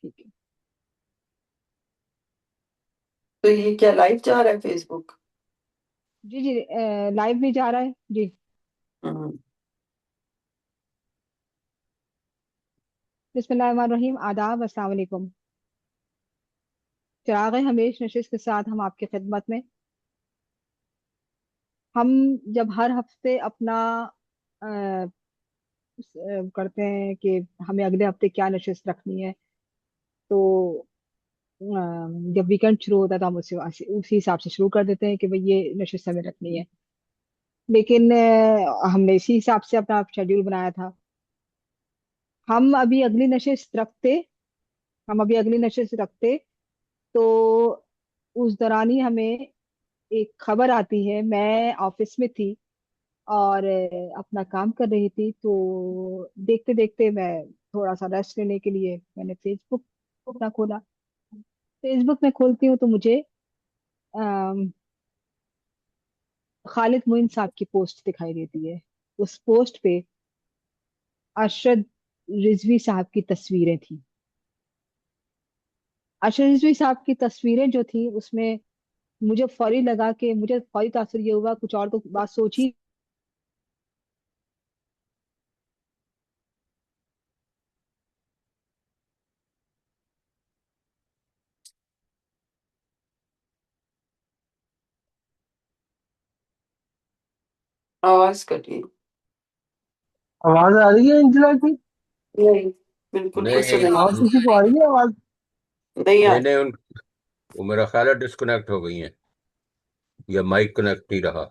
ٹھیک ہے. تو یہ کیا لائیو جا رہا ہے فیس بک؟ جی جی، لائیو بھی جا رہا ہے جی. ہوں، بسم اللہ الرحمن الرحیم. آداب، السلام علیکم. چراغ ہمیش نشست کے ساتھ ہم آپ کی خدمت میں. ہم جب ہر ہفتے اپنا کرتے ہیں کہ ہمیں اگلے ہفتے کیا نشست رکھنی ہے، تو جب ویکینڈ شروع ہوتا ہے تو ہم اسی حساب سے شروع کر دیتے ہیں کہ بھئی یہ نشست ہمیں رکھنی ہے. لیکن ہم نے اسی حساب سے اپنا شیڈیول بنایا تھا. ہم ابھی اگلی نشست رکھتے ہم ابھی اگلی نشست رکھتے تو اس دوران ہی ہمیں ایک خبر آتی ہے. میں آفس میں تھی اور اپنا کام کر رہی تھی، تو دیکھتے دیکھتے میں تھوڑا سا ریسٹ لینے کے لیے میں نے فیس بک اپنا کھولا. فیس بک میں کھولتی ہوں تو مجھے آم، خالد معین صاحب کی پوسٹ دکھائی دیتی ہے. اس پوسٹ پہ ارشد رضوی صاحب کی تصویریں تھیں. ارشد رضوی صاحب کی تصویریں جو تھیں اس میں مجھے فوری لگا کہ مجھے فوری تاثر یہ ہوا، کچھ اور تو بات سوچی. آواز کٹی. آواز آ رہی ہے انجلا کی؟ نہیں، بالکل نہیں پرسن نہیں اور کسی کو آ رہی ہے آواز؟ نہیں آ نہیں نہیں وہ میرا خیال ہے ڈسکنیکٹ ہو گئی ہیں یا مائک کنیکٹ ہی رہا.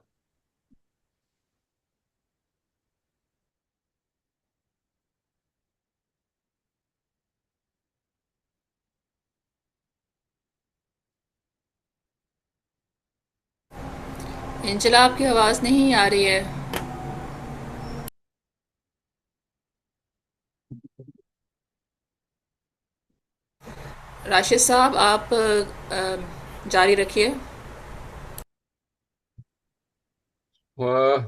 انچلا آپ کی آواز نہیں آ رہی ہے. راشد صاحب آپ جاری رکھیے. آہ،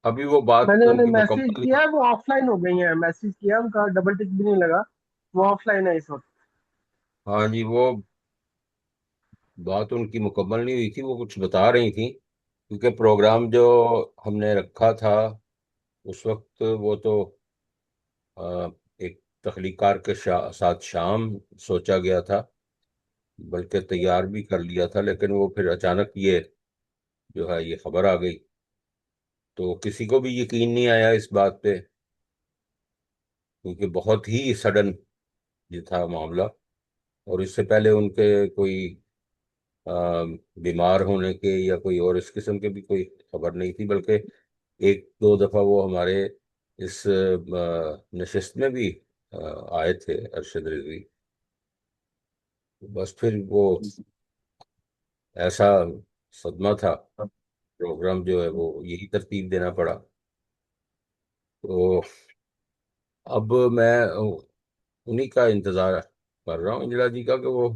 ابھی وہ بات میں نے ان انہیں کی میسج مکمل کیا، وہ آف لائن ہو گئی ہیں. میسج کیا ان کا، ڈبل ٹک بھی نہیں لگا. وہ آف لائن ہے اس وقت. ہاں جی، وہ بات ان کی مکمل نہیں ہوئی تھی. وہ کچھ بتا رہی تھیں کیونکہ پروگرام جو ہم نے رکھا تھا اس وقت وہ تو ایک تخلیق کار کے ساتھ شام سوچا گیا تھا، بلکہ تیار بھی کر لیا تھا، لیکن وہ پھر اچانک یہ جو ہے یہ خبر آ گئی تو کسی کو بھی یقین نہیں آیا اس بات پہ، کیونکہ بہت ہی سڈن یہ تھا معاملہ. اور اس سے پہلے ان کے کوئی بیمار ہونے کے یا کوئی اور اس قسم کے بھی کوئی خبر نہیں تھی، بلکہ ایک دو دفعہ وہ ہمارے اس نشست میں بھی آئے تھے ارشد رضوی. بس پھر وہ ایسا صدمہ تھا، پروگرام جو ہے وہ یہی ترتیب دینا پڑا. تو اب میں انہی کا انتظار کر رہا ہوں انجلا جی کا کہ وہ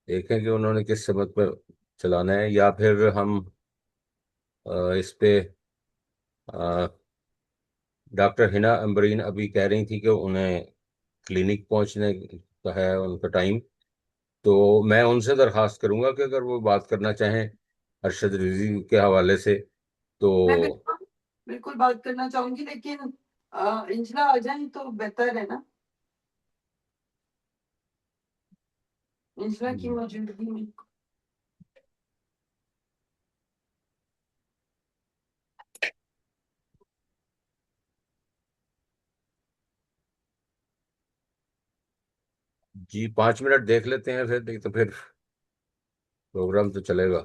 دیکھیں کہ انہوں نے کس سمت پہ چلانا ہے، یا پھر ہم اس پہ ڈاکٹر ہنا امبرین ابھی کہہ رہی تھی کہ انہیں کلینک پہنچنے کا ہے ان کا ٹائم، تو میں ان سے درخواست کروں گا کہ اگر وہ بات کرنا چاہیں ارشد رضوی کے حوالے سے تو. میں بالکل بالکل بات کرنا چاہوں گی، لیکن انجلا آ جائیں تو بہتر ہے نا، انجلا کی موجودگی میں. جی 5 منٹ دیکھ لیتے ہیں پھر، نہیں تو پھر پروگرام تو چلے گا.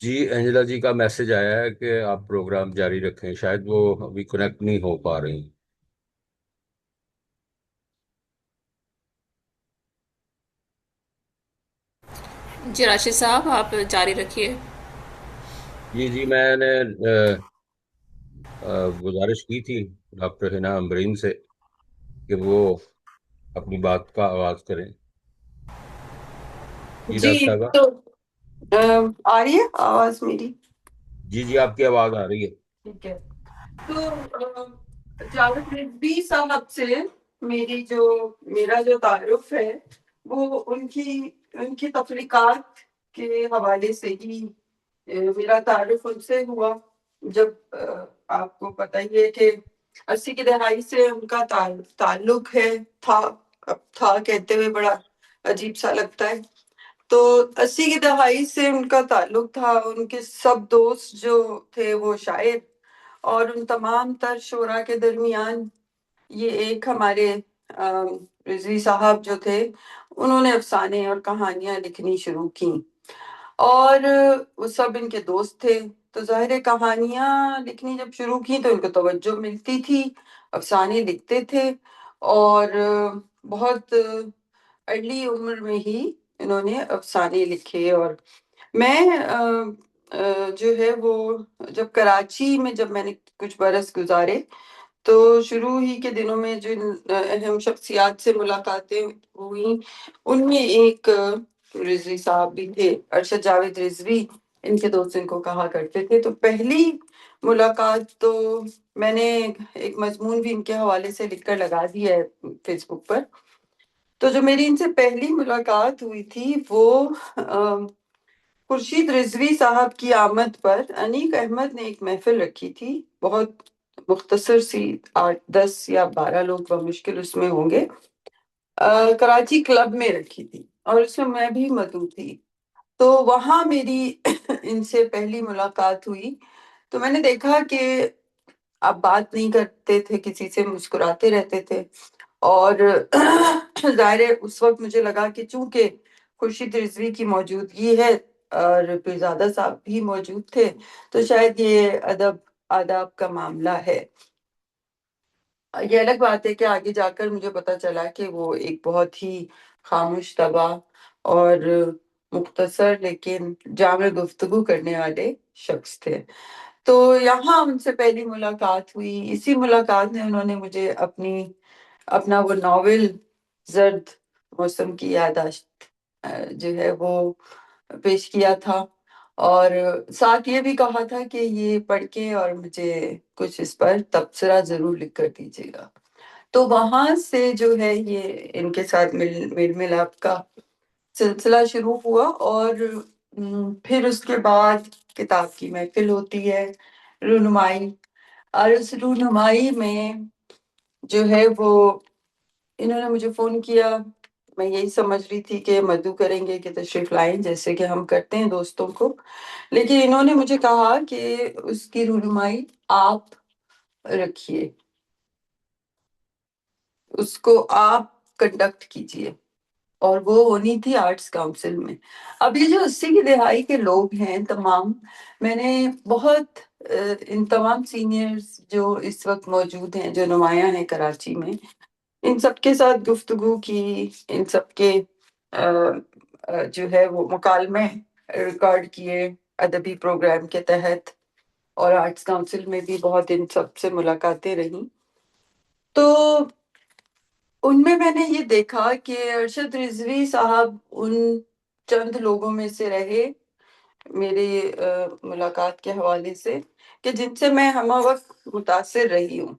جی انجلا جی کا میسج آیا ہے کہ آپ پروگرام جاری رکھیں، شاید وہ ابھی کنیکٹ نہیں ہو پا رہی۔ جی راشد صاحب آپ جاری رکھیے۔ جی جی میں نے گزارش کی تھی ڈاکٹر حنا امبرین سے کہ وہ اپنی بات کا آغاز کریں۔ جی جی ڈاکٹر صاحبہ۔ تو آ رہی ہے آواز میری؟ جی جی آپ کی آواز آ رہی ہے۔ ٹھیک ہے، تو جاوید رضوی صاحب سے میرا جو تعارف ہے وہ ان کی تخلیقات کے حوالے سے ہی میرا تعارف ان سے ہوا۔ جب آپ کو پتہ ہی ہے کہ 80 کی دہائی سے ان کا تعلق ہے، اب تھا کہتے ہوئے بڑا عجیب سا لگتا ہے۔ تو 80 کی دہائی سے ان کا تعلق تھا، ان کے سب دوست جو تھے وہ شاعر، اور ان تمام تر شعراء کے درمیان یہ ایک ہمارے رضوی صاحب جو تھے انہوں نے افسانے اور کہانیاں لکھنی شروع کی، اور وہ سب ان کے دوست تھے۔ تو ظاہر کہانیاں لکھنی جب شروع کی تو ان کو توجہ ملتی تھی، افسانے لکھتے تھے، اور بہت ارلی عمر میں ہی انہوں نے افسانے لکھے۔ اور میں جو ہے وہ جب کراچی میں جب میں نے کچھ برس گزارے تو شروع ہی کے دنوں میں جو اہم شخصیات سے ملاقاتیں ہوئیں ان میں ایک رضوی صاحب بھی تھے، ارشد جاوید رضوی ان کے دوست ان کو کہا کرتے تھے۔ تو پہلی ملاقات تو میں نے ایک مضمون بھی ان کے حوالے سے لکھ کر لگا دیا ہے فیس بک پر۔ تو جو میری ان سے پہلی ملاقات ہوئی تھی وہ خورشید رضوی صاحب کی آمد پر انیق احمد نے ایک محفل رکھی تھی، بہت مختصر سی، 8 10 یا 12 لوگ بمشکل اس میں ہوں گے، کراچی کلب میں رکھی تھی، اور اس میں بھی مدعو تھی۔ تو وہاں میری ان سے پہلی ملاقات ہوئی تو میں نے دیکھا کہ آپ بات نہیں کرتے تھے کسی سے، مسکراتے رہتے تھے، اور ظاہر ہے اس وقت مجھے لگا کہ چونکہ خورشید رضوی کی موجودگی ہے اور پیرزادہ صاحب بھی موجود تھے تو شاید یہ ادب آداب کا معاملہ ہے۔ یہ الگ بات ہے کہ آگے جا کر مجھے پتا چلا کہ وہ ایک بہت ہی خاموش طبع اور مختصر لیکن جامع گفتگو کرنے والے شخص تھے۔ تو یہاں ان سے پہلی ملاقات ہوئی، اسی ملاقات میں انہوں نے مجھے اپنا وہ ناول زرد موسم کی یادداشت جو ہے وہ پیش کیا تھا، اور ساتھ یہ بھی کہا تھا کہ یہ پڑھ کے اور مجھے کچھ اس پر تبصرہ ضرور لکھ کر دیجیے گا۔ تو وہاں سے جو ہے یہ ان کے ساتھ میل ملاپ کا سلسلہ شروع ہوا، اور پھر اس کے بعد کتاب کی محفل ہوتی ہے، رونمائی، اور اس رونمائی میں جو ہے وہ انہوں نے مجھے فون کیا۔ میں یہی سمجھ رہی تھی کہ مدعو کریں گے کہ تشریف لائیں، جیسے کہ ہم کرتے ہیں دوستوں کو، لیکن انہوں نے مجھے کہا کہ اس کی رونمائی آپ رکھیے، اس کو آپ کنڈکٹ کیجئے، اور وہ ہونی تھی آرٹس کاؤنسل میں۔ اب یہ جو 80 کی دہائی کے لوگ ہیں تمام، میں نے بہت ان تمام سینئرز جو اس وقت موجود ہیں جو نمایاں ہیں کراچی میں، ان سب کے ساتھ گفتگو کی، ان سب کے جو ہے وہ مکالمے ریکارڈ کیے ادبی پروگرام کے تحت، اور آرٹس کاؤنسل میں بھی بہت ان سب سے ملاقاتیں رہیں۔ تو ان میں نے یہ دیکھا کہ ارشد رضوی صاحب ان چند لوگوں میں سے رہے میری ملاقات کے حوالے سے کہ جن سے میں ہمہ وقت متاثر رہی ہوں،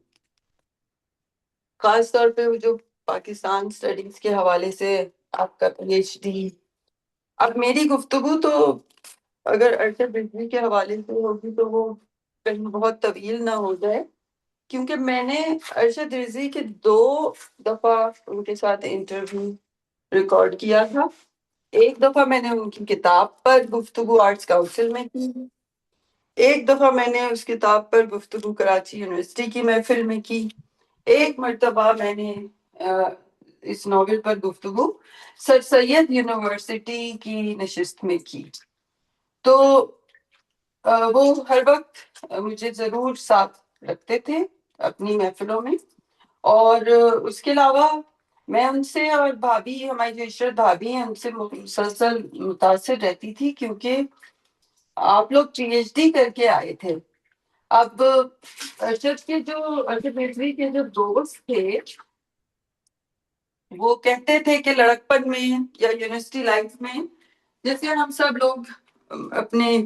خاص طور پہ وہ جو پاکستان اسٹڈیز کے حوالے سے آپ کا پی ایچ ڈی۔ اب میری گفتگو تو اگر ارشد رضوی کے حوالے سے ہوگی تو وہ کہیں بہت طویل نہ ہو جائے، کیونکہ میں نے ارشد رضوی کے 2 دفعہ ان کے ساتھ انٹرویو ریکارڈ کیا تھا۔ ایک دفعہ میں نے ان کی کتاب پر گفتگو آرٹس کاؤنسل میں کی، ایک دفعہ میں نے اس کتاب پر گفتگو کراچی یونیورسٹی کی محفل میں کی، ایک مرتبہ میں نے اس ناول پر گفتگو سر سید یونیورسٹی کی نشست میں کی۔ تو وہ ہر وقت مجھے ضرور ساتھ رکھتے تھے اپنی محفلوں میں، اور اس کے علاوہ میں ان سے اور بھابھی، ہماری جو عشرت بھابھی ہیں، ان سے مسلسل متاثر رہتی تھی، کیونکہ آپ لوگ پی ایچ ڈی کر کے آئے تھے۔ اب ارشد رضوی کے جو دوست تھے وہ کہتے تھے کہ لڑکپن میں یا یونیورسٹی لائف میں جیسے ہم سب لوگ اپنے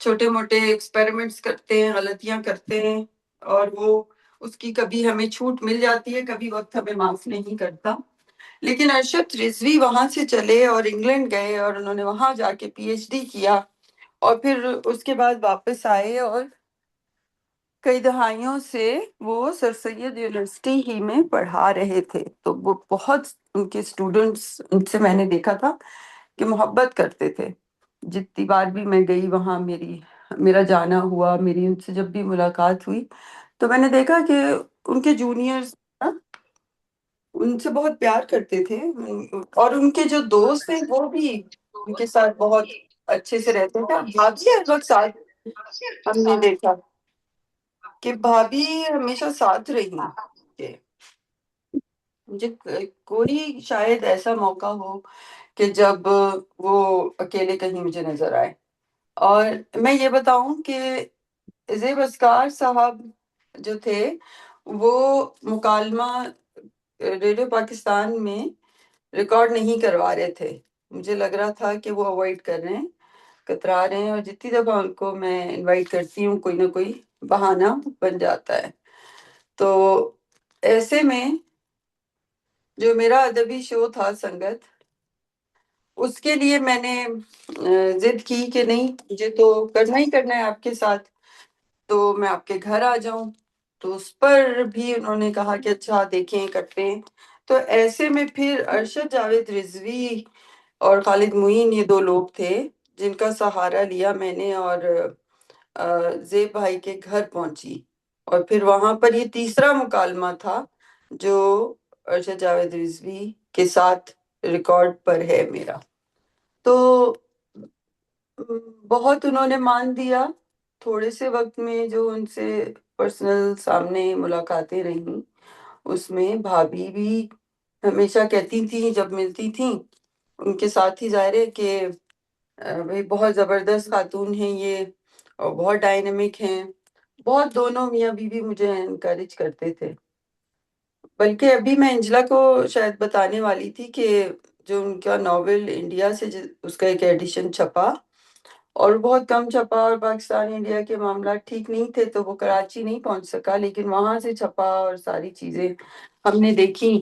چھوٹے موٹے ایکسپیریمنٹس کرتے ہیں، غلطیاں کرتے ہیں، اور وہ اس کی کبھی ہمیں چھوٹ مل جاتی ہے، کبھی وقت ہمیں معاف نہیں کرتا۔ لیکن ارشد رضوی وہاں سے چلے اور انگلینڈ گئے، اور انہوں نے وہاں جا کے پی ایچ ڈی کیا، اور پھر اس کے بعد واپس آئے، اور کئی دہائیوں سے وہ سر سید یونیورسٹی ہی میں پڑھا رہے تھے۔ تو وہ بہت، ان کے اسٹوڈنٹس، ان سے میں نے دیکھا تھا کہ محبت کرتے تھے۔ جتنی بار بھی میں گئی وہاں، میرا جانا ہوا، میری ان سے جب بھی ملاقات ہوئی، تو میں نے دیکھا کہ ان کے جونیئرز ان سے بہت پیار کرتے تھے، اور ان کے جو دوست ہیں وہ بھی ان کے ساتھ بہت اچھے سے رہتے تھے۔ بھابھی ہر وقت ساتھ، ہم نے دیکھا کہ بھابھی ہمیشہ ساتھ رہی کہ مجھے کوئی شاید ایسا موقع ہو کہ جب وہ اکیلے کہیں مجھے نظر آئے۔ اور میں یہ بتاؤں کہ زیب اسکار صاحب جو تھے وہ مکالمہ ریڈیو پاکستان میں ریکارڈ نہیں کروا رہے تھے، مجھے لگ رہا تھا کہ وہ اوائڈ کر رہے ہیں، کترا رہے ہیں، اور جتنی دفعہ ان کو میں انوائٹ کرتی ہوں کوئی نہ کوئی بہانہ بن جاتا ہے۔ تو ایسے میں جو میرا ادبی شو تھا سنگت، اس کے لیے میں نے ضد کی کہ نہیں، مجھے تو کرنا ہی کرنا ہے آپ کے ساتھ، تو میں آپ کے گھر آ جاؤں۔ تو اس پر بھی انہوں نے کہا کہ اچھا دیکھیں، کرتے ہیں۔ تو ایسے میں پھر ارشد جاوید رضوی اور خالد معین، یہ دو لوگ تھے جن کا سہارا لیا میں نے، اور زیب بھائی کے گھر پہنچی، اور پھر وہاں پر یہ تیسرا مکالمہ تھا جو ارشد جاوید رضوی کے ساتھ ریکارڈ پر ہے میرا۔ تو بہت انہوں نے مان دیا تھوڑے سے وقت میں جو ان سے پرسنل سامنے ملاقاتیں رہیں، اس میں بھابھی بھی ہمیشہ کہتی تھیں جب ملتی تھیں ان کے ساتھ ہی، ظاہر ہے کہ بھئی بہت زبردست خاتون ہیں یہ، اور بہت ڈائنمک ہیں، بہت، دونوں میاں بیوی مجھے انکریج کرتے تھے۔ بلکہ ابھی میں انجلا کو شاید بتانے والی تھی کہ جو ان کا ناول انڈیا سے اس کا ایک ایڈیشن چھپا، اور بہت کم چھپا، اور پاکستان انڈیا کے معاملات ٹھیک نہیں تھے تو وہ کراچی نہیں پہنچ سکا، لیکن وہاں سے چھپا اور ساری چیزیں ہم نے دیکھی۔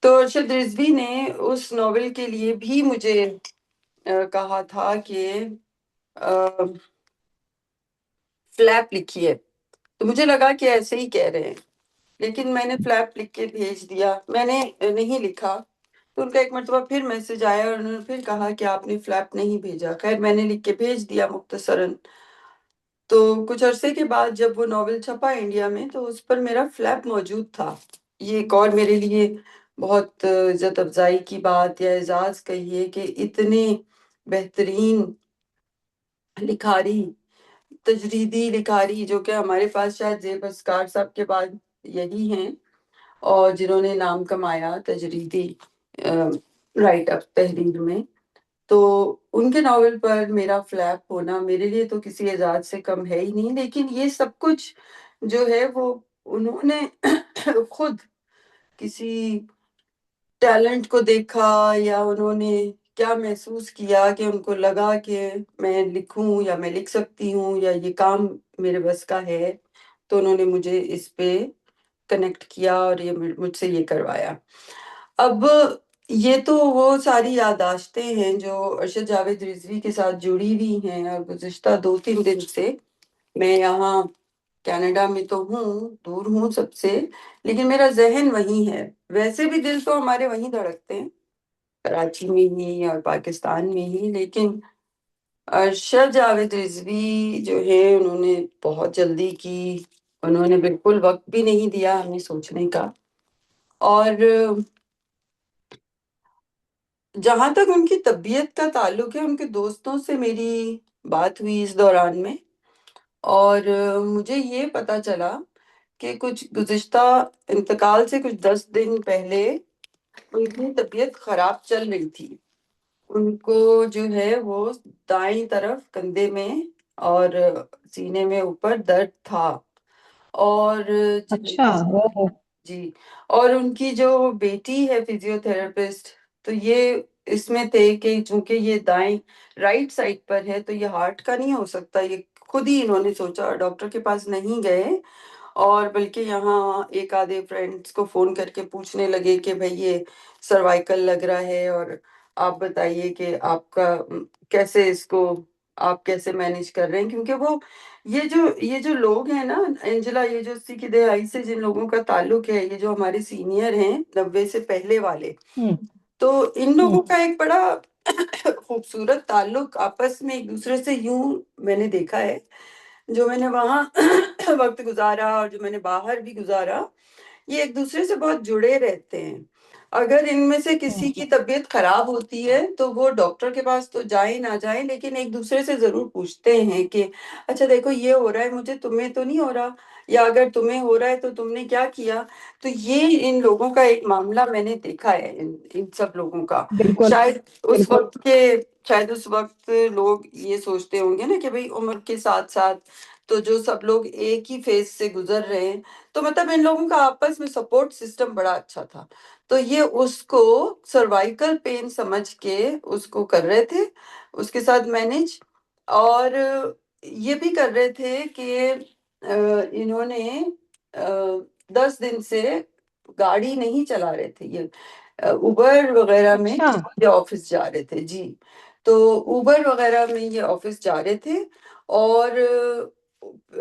تو ارشد رضوی نے اس ناول کے لیے بھی مجھے کہا تھا کہ فلیپ لکھی ہے، تو مجھے لگا کہ ایسے ہی کہہ رہے ہیں، لیکن میں نے فلیپ لکھ کے بھیج دیا، میں نے نہیں لکھا۔ تو ان کا ایک مرتبہ پھر میسج آیا اور انہوں نے پھر کہا کہ آپ نے فلیپ نہیں بھیجا۔ خیر میں نے لکھ کے بھیج دیا مختصراً۔ تو کچھ عرصے کے بعد جب وہ ناول چھپا انڈیا میں تو اس پر میرا فلیپ موجود تھا۔ یہ ایک اور میرے لیے بہت عزت افزائی کی بات یا اعزاز کہیے کہ اتنے بہترین لکھاری، تجریدی لکھاری، جو کہ ہمارے پاس شاید زیب اسکار صاحب کے بعد یہی ہیں، اور جنہوں نے نام کمایا تجریدی رائٹ اپ تحریر میں، تو ان کے ناول پر میرا فلیپ ہونا میرے لیے تو کسی اعزاز سے کم ہے ہی نہیں۔ لیکن یہ سب کچھ جو ہے وہ انہوں نے خود کسی ٹیلنٹ کو دیکھا، یا انہوں نے کیا محسوس کیا کہ ان کو لگا کہ میں لکھوں یا میں لکھ سکتی ہوں یا یہ کام میرے بس کا ہے، تو انہوں نے مجھے اس پہ کنیکٹ کیا اور یہ مجھ سے یہ کروایا۔ اب یہ تو وہ ساری یادداشتیں ہیں جو ارشد جاوید رضوی کے ساتھ جڑی ہوئی ہیں، اور گزشتہ 2-3 دن سے میں یہاں کینیڈا میں تو ہوں، دور ہوں سب سے، لیکن میرا ذہن وہیں ہے۔ ویسے بھی دل تو ہمارے وہیں دھڑکتے ہیں، کراچی میں ہی اور پاکستان میں ہی، لیکن ارشد جاوید رضوی جو ہے انہوں نے بہت جلدی کی، انہوں نے بالکل وقت بھی نہیں دیا ہمیں سوچنے کا۔ اور جہاں تک ان کی طبیعت کا تعلق ہے، ان کے دوستوں سے میری بات ہوئی اس دوران میں، اور مجھے یہ پتا چلا کہ کچھ گزشتہ انتقال سے کچھ 10 دن پہلے ان کی طبیعت خراب چل رہی تھی. ان کو جو ہے وہ دائیں طرف کندھے میں اور سینے میں اوپر درد تھا. اور اچھا. او. جی، اور ان کی جو بیٹی ہے فزیو تھراپسٹ، تو یہ اس میں تھے کہ چونکہ یہ دائیں رائٹ سائڈ پر ہے تو یہ ہارٹ کا نہیں ہو سکتا. یہ خود ہی انہوں نے سوچا، ڈاکٹر کے پاس نہیں گئے، اور بلکہ یہاں ایک آدھے فرینڈس کو فون کر کے پوچھنے لگے کہ بھئی یہ سروائیکل لگ رہا ہے، اور آپ بتائیے کہ آپ کا کیسے اس کو آپ کیسے مینیج کر رہے ہیں. کیونکہ وہ یہ جو لوگ ہیں نا انجلا، یہ جو 80 کی دہائی سے جن لوگوں کا تعلق ہے، یہ جو ہمارے سینئر ہیں 90 سے پہلے والے، ہوں. تو ان ہوں. لوگوں کا ایک بڑا خوبصورت تعلق آپس میں ایک دوسرے سے یوں میں نے دیکھا ہے، جو میں نے وہاں وقت گزارا اور جو میں نے باہر بھی گزارا، یہ ایک دوسرے سے بہت جڑے رہتے ہیں. اگر ان میں سے کسی کی طبیعت خراب ہوتی ہے تو وہ ڈاکٹر کے پاس تو جائیں نہ جائیں، لیکن ایک دوسرے سے ضرور پوچھتے ہیں کہ اچھا دیکھو یہ ہو رہا ہے مجھے، تمہیں تو نہیں ہو رہا، یا اگر تمہیں ہو رہا ہے تو تم نے کیا کیا. تو یہ ان لوگوں کا ایک معاملہ میں نے دیکھا ہے، ان سب لوگوں کا. بالکل. شاید اس بالکل. وقت کے شاید اس وقت لوگ یہ سوچتے ہوں گے نا کہ بھئی عمر کے ساتھ ساتھ تو جو سب لوگ ایک ہی فیز سے گزر رہے ہیں، تو مطلب ان لوگوں کا آپس میں سپورٹ سسٹم بڑا اچھا تھا. تو یہ اس کو سروائیکل پین سمجھ کے اس کو کر رہے تھے، اس کے ساتھ مینج. اور یہ بھی کر رہے تھے کہ انہوں نے 10 دن سے گاڑی نہیں چلا رہے تھے، یہ اوبر وغیرہ میں اچھا. یہ آفس جا رہے تھے. جی، تو اوبر وغیرہ میں یہ آفس جا رہے تھے، اور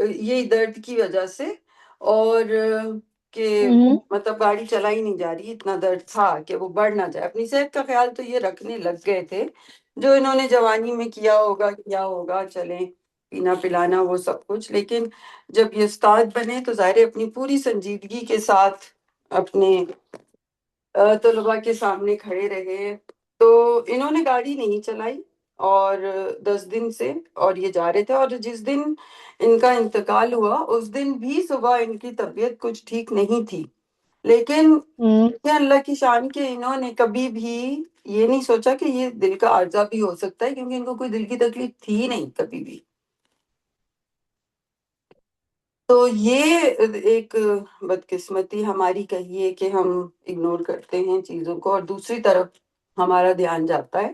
یہ درد کی وجہ سے، اور کہ ہوں. مطلب گاڑی چلائی نہیں جا رہی، اتنا درد تھا کہ وہ بڑھ نہ جائے. اپنی صحت کا خیال تو یہ رکھنے لگ گئے تھے جو انہوں نے جوانی میں کیا ہوگا چلیں پینا پلانا وہ سب کچھ. لیکن جب یہ استاد بنے تو ظاہر ہے اپنی پوری سنجیدگی کے ساتھ اپنے طلباء کے سامنے کھڑے رہے. تو انہوں نے گاڑی نہیں چلائی اور 10 دن سے، اور یہ جا رہے تھے. اور جس دن ان کا انتقال ہوا اس دن بھی صبح ان کی طبیعت کچھ ٹھیک نہیں تھی، لیکن ہوں. یہ اللہ کی شان کے انہوں نے کبھی بھی یہ نہیں سوچا کہ یہ دل کا عارضہ بھی ہو سکتا ہے، کیونکہ ان کو کوئی دل کی تکلیف تھی ہی نہیں کبھی بھی. تو یہ ایک بدقسمتی ہماری کہیے کہ ہم اگنور کرتے ہیں چیزوں کو، اور دوسری طرف ہمارا دھیان جاتا ہے.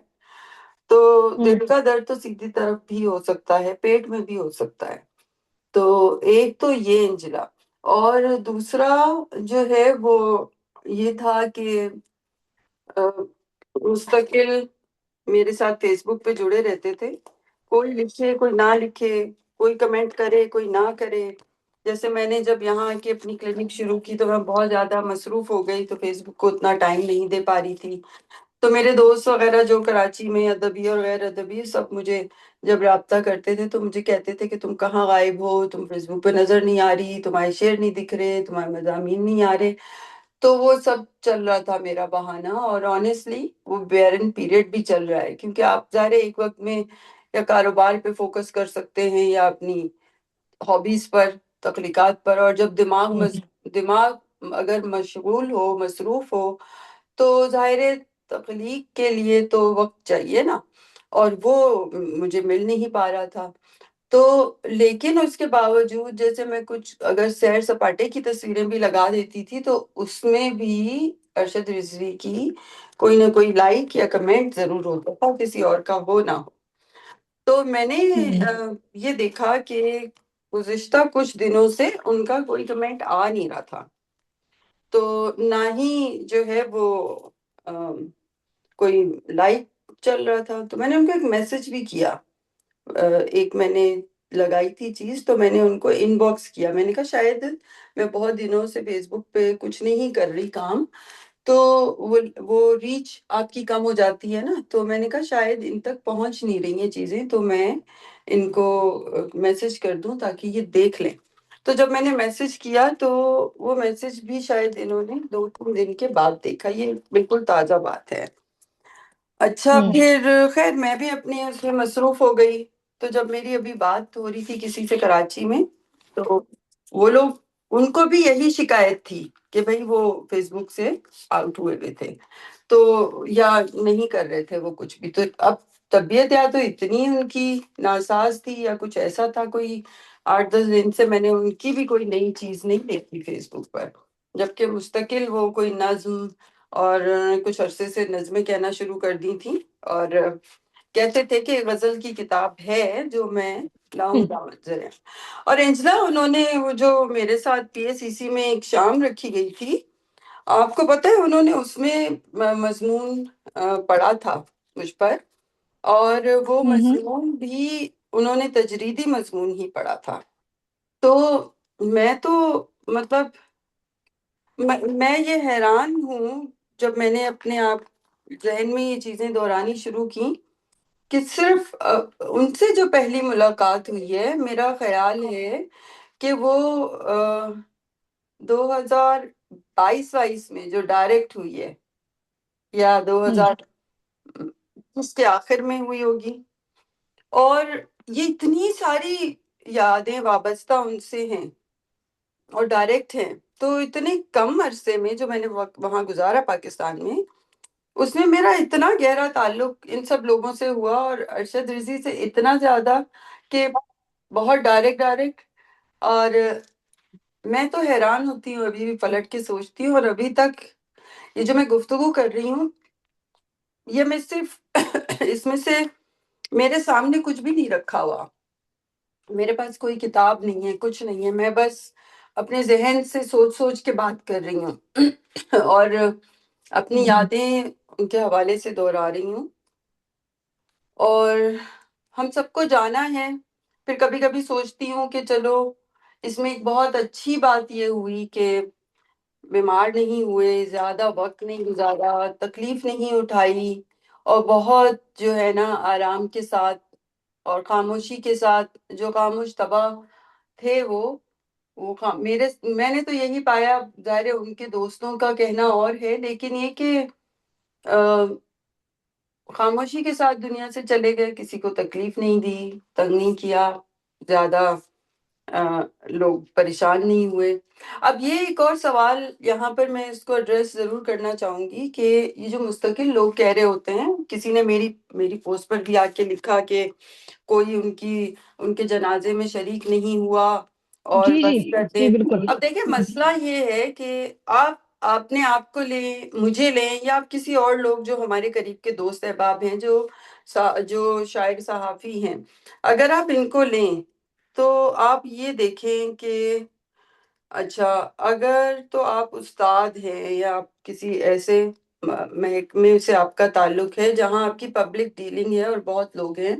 تو دل کا درد تو سیدھی طرف بھی ہو سکتا ہے، پیٹ میں بھی ہو سکتا ہے. تو ایک تو یہ انجلا، اور دوسرا جو ہے وہ یہ تھا کہ مستقل میرے ساتھ فیس بک پہ جڑے رہتے تھے. کوئی لکھے کوئی نہ لکھے، کوئی کمنٹ کرے کوئی نہ کرے. جیسے میں نے جب یہاں کی اپنی کلینک شروع کی تو میں بہت زیادہ مصروف ہو گئی، تو فیس بک کو اتنا ٹائم نہیں دے پا رہی تھی. تو میرے دوست وغیرہ جو کراچی میں ادبی اور غیر ادبی سب مجھے جب رابطہ کرتے تھے تو مجھے کہتے تھے کہ تم کہاں غائب ہو، تم فیس بک پہ نظر نہیں آ رہی، تمہارے شعر نہیں دکھ رہے، تمہارے مضامین نہیں آ رہے. تو وہ سب چل رہا تھا میرا بہانہ، اور آنیسٹلی وہ بیرن پیریڈ بھی چل رہا ہے، کیونکہ آپ ظاہر ایک وقت میں یا کاروبار پہ فوکس کر سکتے ہیں یا اپنی ہابیز پر، تخلیقات پر. اور جب دماغ اگر مشغول ہو مصروف ہو تو ظاہر ہے تخلیق کے لیے تو وقت چاہیے نا، اور وہ مجھے مل نہیں پا رہا تھا. تو لیکن اس کے باوجود جیسے میں کچھ اگر سیر سپاٹے کی تصویریں بھی لگا دیتی تھی تو اس میں بھی ارشد رضوی کی کوئی نہ کوئی لائک یا کمنٹ ضرور ہوتا تھا، کسی اور کا ہو نہ ہو. تو میں نے یہ دیکھا کہ گزشتہ کچھ دنوں سے ان کا کوئی کمنٹ آ نہیں رہا تھا، تو نہ ہی جو ہے وہ کوئی لائک چل رہا تھا. تو میں نے ان کو ایک میسج بھی کیا، ایک میں نے لگائی تھی چیز تو میں نے ان کو ان باکس کیا. میں نے کہا شاید میں بہت دنوں سے فیس بک پہ کچھ نہیں کر رہی کام، تو وہ ریچ آپ کی کم ہو جاتی ہے نا، تو میں نے کہا شاید ان تک پہنچ نہیں رہی ہیں چیزیں، تو میں ان کو میسج کر دوں تاکہ یہ دیکھ لیں. تو جب میں نے میسج کیا تو وہ میسج بھی شاید انہوں نے 2-3 دن کے بعد دیکھا. یہ بالکل تازہ بات ہے. اچھا پھر خیر میں بھی اپنے اس میں مصروف ہو گئی، تو جب میری ابھی بات ہو رہی تھی کسی سے کراچی میں، تو وہ لوگ، ان کو بھی یہی شکایت تھی کہ بھئی وہ فیس بک سے آؤٹ ہوئے ہوئے تھے، تو یا نہیں کر رہے تھے وہ کچھ بھی. تو اب طبیعت یا تو اتنی ان کی ناساز تھی یا کچھ ایسا تھا، کوئی 8-10 دن سے میں نے ان کی بھی کوئی نئی چیز نہیں دیکھی فیس بک پر، جبکہ مستقل وہ کوئی نظم اور کچھ عرصے سے نظمیں کہنا شروع کر دی تھیں، اور کہتے تھے کہ غزل کی کتاب ہے جو میں لاؤں گا منظر. اور انجلا، انہوں نے وہ جو میرے ساتھ پی ایس ای سی میں ایک شام رکھی گئی تھی، آپ کو پتہ ہے انہوں نے اس میں مضمون پڑھا تھا مجھ پر، اور وہ مضمون بھی انہوں نے تجریدی مضمون ہی پڑھا تھا. تو میں تو مطلب میں یہ حیران ہوں، جب میں نے اپنے آپ ذہن میں یہ چیزیں دہرانی شروع کی، کہ صرف ان سے جو پہلی ملاقات ہوئی ہے، میرا خیال ہے کہ وہ 2022 میں جو ڈائریکٹ ہوئی ہے، یا 2020 کے آخر میں ہوئی ہوگی. اور یہ اتنی ساری یادیں وابستہ ان سے ہیں اور ڈائریکٹ ہیں، تو اتنے کم عرصے میں جو میں نے وہاں گزارا پاکستان میں، اس میں میرا اتنا گہرا تعلق ان سب لوگوں سے ہوا، اور ارشد رضی سے اتنا زیادہ کہ بہت ڈائریکٹ. اور میں تو حیران ہوتی ہوں، ابھی بھی پلٹ کے سوچتی ہوں، اور ابھی تک یہ جو میں گفتگو کر رہی ہوں، یہ میں صرف اس میں سے میرے سامنے کچھ بھی نہیں رکھا ہوا، میرے پاس کوئی کتاب نہیں ہے، کچھ نہیں ہے، میں بس اپنے ذہن سے سوچ سوچ کے بات کر رہی ہوں اور اپنی یادیں ان کے حوالے سے دوہرا رہی ہوں. اور ہم سب کو جانا ہے. پھر کبھی کبھی سوچتی ہوں کہ چلو، اس میں ایک بہت اچھی بات یہ ہوئی کہ بیمار نہیں ہوئے، زیادہ وقت نہیں گزارا، تکلیف نہیں اٹھائی، اور بہت جو ہے نا آرام کے ساتھ اور خاموشی کے ساتھ جو خاموش طبع تھے میں نے تو یہی پایا. ظاہر ہے ان کے دوستوں کا کہنا اور ہے، لیکن یہ کہ خاموشی کے ساتھ دنیا سے چلے گئے، کسی کو تکلیف نہیں دی، تنگ نہیں کیا، زیادہ لوگ پریشان نہیں ہوئے. اب یہ ایک اور سوال یہاں پر میں اس کو ایڈریس ضرور کرنا چاہوں گی کہ یہ جو مستقل لوگ کہہ رہے ہوتے ہیں، کسی نے میری پوسٹ پر بھی آ کے لکھا کہ کوئی ان کے جنازے میں شریک نہیں ہوا اور جی جی بس کر جی دیں. بالکل. اب دیکھیں، مسئلہ یہ ہے کہ آپ اپنے آپ کو لیں، مجھے لیں، یا آپ کسی اور لوگ جو ہمارے قریب کے دوست احباب ہیں، جو شاعر صحافی ہیں، اگر آپ ان کو لیں تو آپ یہ دیکھیں کہ اچھا، اگر تو آپ استاد ہیں یا آپ کسی ایسے محکمے سے آپ کا تعلق ہے جہاں آپ کی پبلک ڈیلنگ ہے، اور بہت لوگ ہیں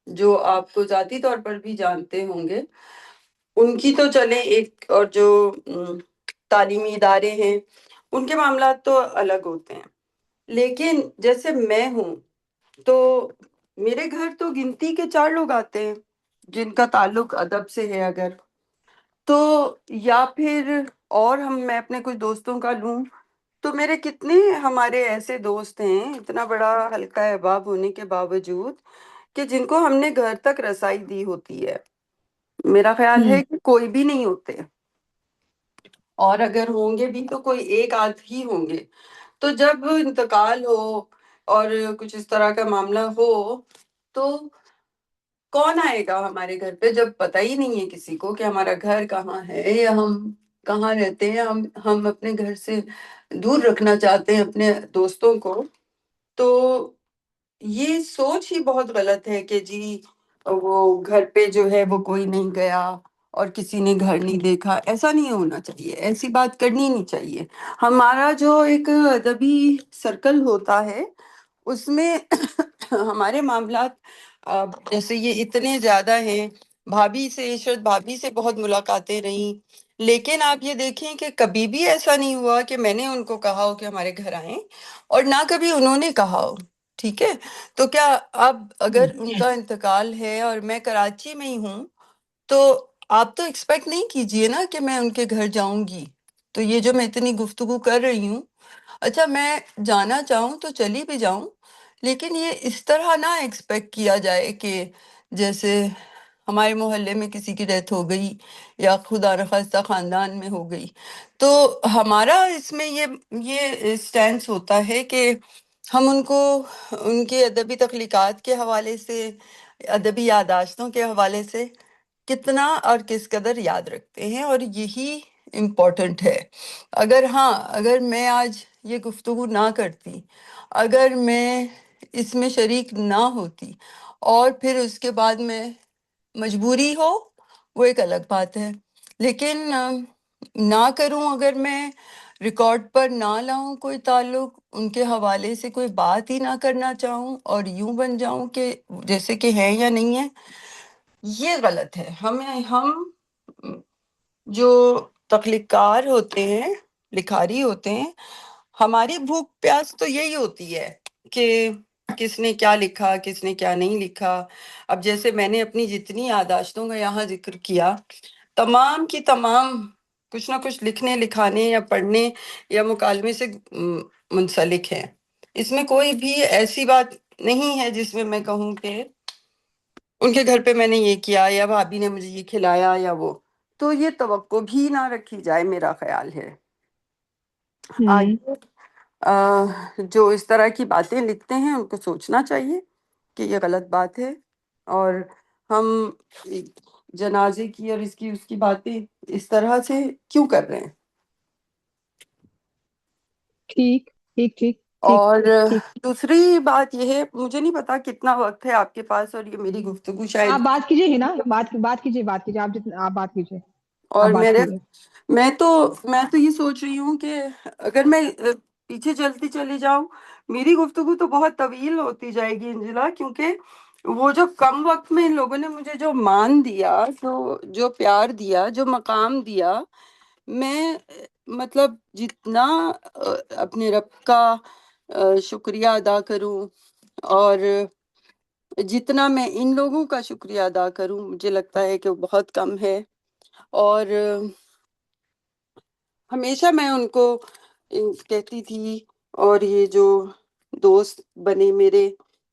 جو آپ کو ذاتی طور پر بھی جانتے ہوں گے، ان کی تو چلیں ایک، اور جو تعلیمی ادارے ہیں ان کے معاملات تو الگ ہوتے ہیں. لیکن جیسے میں ہوں، تو میرے گھر تو گنتی کے 4 لوگ آتے ہیں جن کا تعلق ادب سے ہے. اگر تو یا پھر اور میں اپنے کچھ دوستوں کا لوں، تو میرے کتنے ہمارے ایسے دوست ہیں، اتنا بڑا حلقہ احباب ہونے کے باوجود، کہ جن کو ہم نے گھر تک رسائی دی ہوتی ہے. میرا خیال ہے کہ کوئی بھی نہیں ہوتے، اور اگر ہوں گے بھی تو کوئی ایک آدھ ہی ہوں گے. تو جب انتقال ہو اور کچھ اس طرح کا معاملہ ہو، تو کون آئے گا ہمارے گھر پہ، جب پتہ ہی نہیں ہے کسی کو کہ ہمارا گھر کہاں ہے یا ہم کہاں رہتے ہیں. ہم اپنے گھر سے دور رکھنا چاہتے ہیں اپنے دوستوں کو. تو یہ سوچ ہی بہت غلط ہے کہ جی وہ گھر پہ جو ہے وہ کوئی نہیں گیا اور کسی نے گھر نہیں دیکھا. ایسا نہیں ہونا چاہیے، ایسی بات کرنی نہیں چاہیے. ہمارا جو ایک ادبی سرکل ہوتا ہے، اس میں ہمارے معاملات جیسے یہ اتنے زیادہ ہیں. عشرت بھابھی سے بہت ملاقاتیں رہیں، لیکن آپ یہ دیکھیں کہ کبھی بھی ایسا نہیں ہوا کہ میں نے ان کو کہا ہو کہ ہمارے گھر آئیں، اور نہ کبھی انہوں نے کہا ہو. ٹھیک ہے، تو کیا اب اگر ان کا انتقال ہے اور میں کراچی میں ہی ہوں، تو آپ تو ایکسپیکٹ نہیں کیجئے نا کہ میں ان کے گھر جاؤں گی. تو یہ جو میں اتنی گفتگو کر رہی ہوں، اچھا میں جانا چاہوں تو چلی بھی جاؤں، لیکن یہ اس طرح نہ ایکسپیکٹ کیا جائے کہ جیسے ہمارے محلے میں کسی کی ڈیتھ ہو گئی یا خدا نخواستہ خاندان میں ہو گئی، تو ہمارا اس میں یہ سٹینس ہوتا ہے کہ ہم ان کو ان کے ادبی تخلیقات کے حوالے سے، ادبی یادداشتوں کے حوالے سے کتنا اور کس قدر یاد رکھتے ہیں، اور یہی امپورٹنٹ ہے۔ اگر میں آج یہ گفتگو نہ کرتی، اگر میں اس میں شریک نہ ہوتی، اور پھر اس کے بعد میں مجبوری ہو، وہ ایک الگ بات ہے، لیکن نہ کروں، اگر میں ریکارڈ پر نہ لاؤں کوئی تعلق، ان کے حوالے سے کوئی بات ہی نہ کرنا چاہوں، اور یوں بن جاؤں کہ جیسے کہ ہیں یا نہیں ہے، یہ غلط ہے۔ ہم جو تخلیقار ہوتے ہیں، لکھاری ہوتے ہیں، ہماری بھوک پیاس تو یہی ہوتی ہے کہ کس نے کیا لکھا، کس نے کیا نہیں لکھا۔ اب جیسے میں نے اپنی جتنی یادداشتوں کا یہاں ذکر کیا، تمام کی تمام کچھ نہ کچھ لکھنے، لکھانے یا پڑھنے یا مکالمے سے منسلک ہیں۔ اس میں کوئی بھی ایسی بات نہیں ہے جس میں میں کہوں کہ ان کے گھر پہ میں نے یہ کیا، یا بھابھی نے مجھے یہ کھلایا، یا وہ، تو یہ توقع بھی نہ رکھی جائے، میرا خیال ہے۔ ہوں آگے جو اس طرح کی باتیں لکھتے ہیں ان کو سوچنا چاہیے کہ یہ غلط بات ہے، اور ہم جنازے کی اور اس کی باتیں اس طرح سے کیوں کر رہے ہیں۔ ٹھیک ٹھیک ٹھیک ٹھیک اور ٹھیک۔ دوسری بات یہ ہے، مجھے نہیں پتا کتنا وقت ہے آپ کے پاس، اور یہ میری گفتگو شاید، آپ بات کیجیے نا، بات کیجیے آپ جتنا آپ بات کیجیے، آپ اور بات کیجیے۔ میں تو یہ سوچ رہی ہوں کہ اگر میں پیچھے چلتی چلی جاؤں، میری گفتگو تو بہت طویل ہوتی جائے گی انجلا، کیونکہ وہ جو کم وقت میں ان لوگوں نے مجھے جو مان دیا، جو پیار دیا، جو مقام دیا، میں مطلب جتنا اپنے رب کا شکریہ ادا کروں، اور جتنا میں ان لوگوں کا شکریہ ادا کروں، مجھے لگتا ہے کہ وہ بہت کم ہے۔ اور ہمیشہ میں ان کو کہتی تھی، اور یہ جو دوست بنے میرے،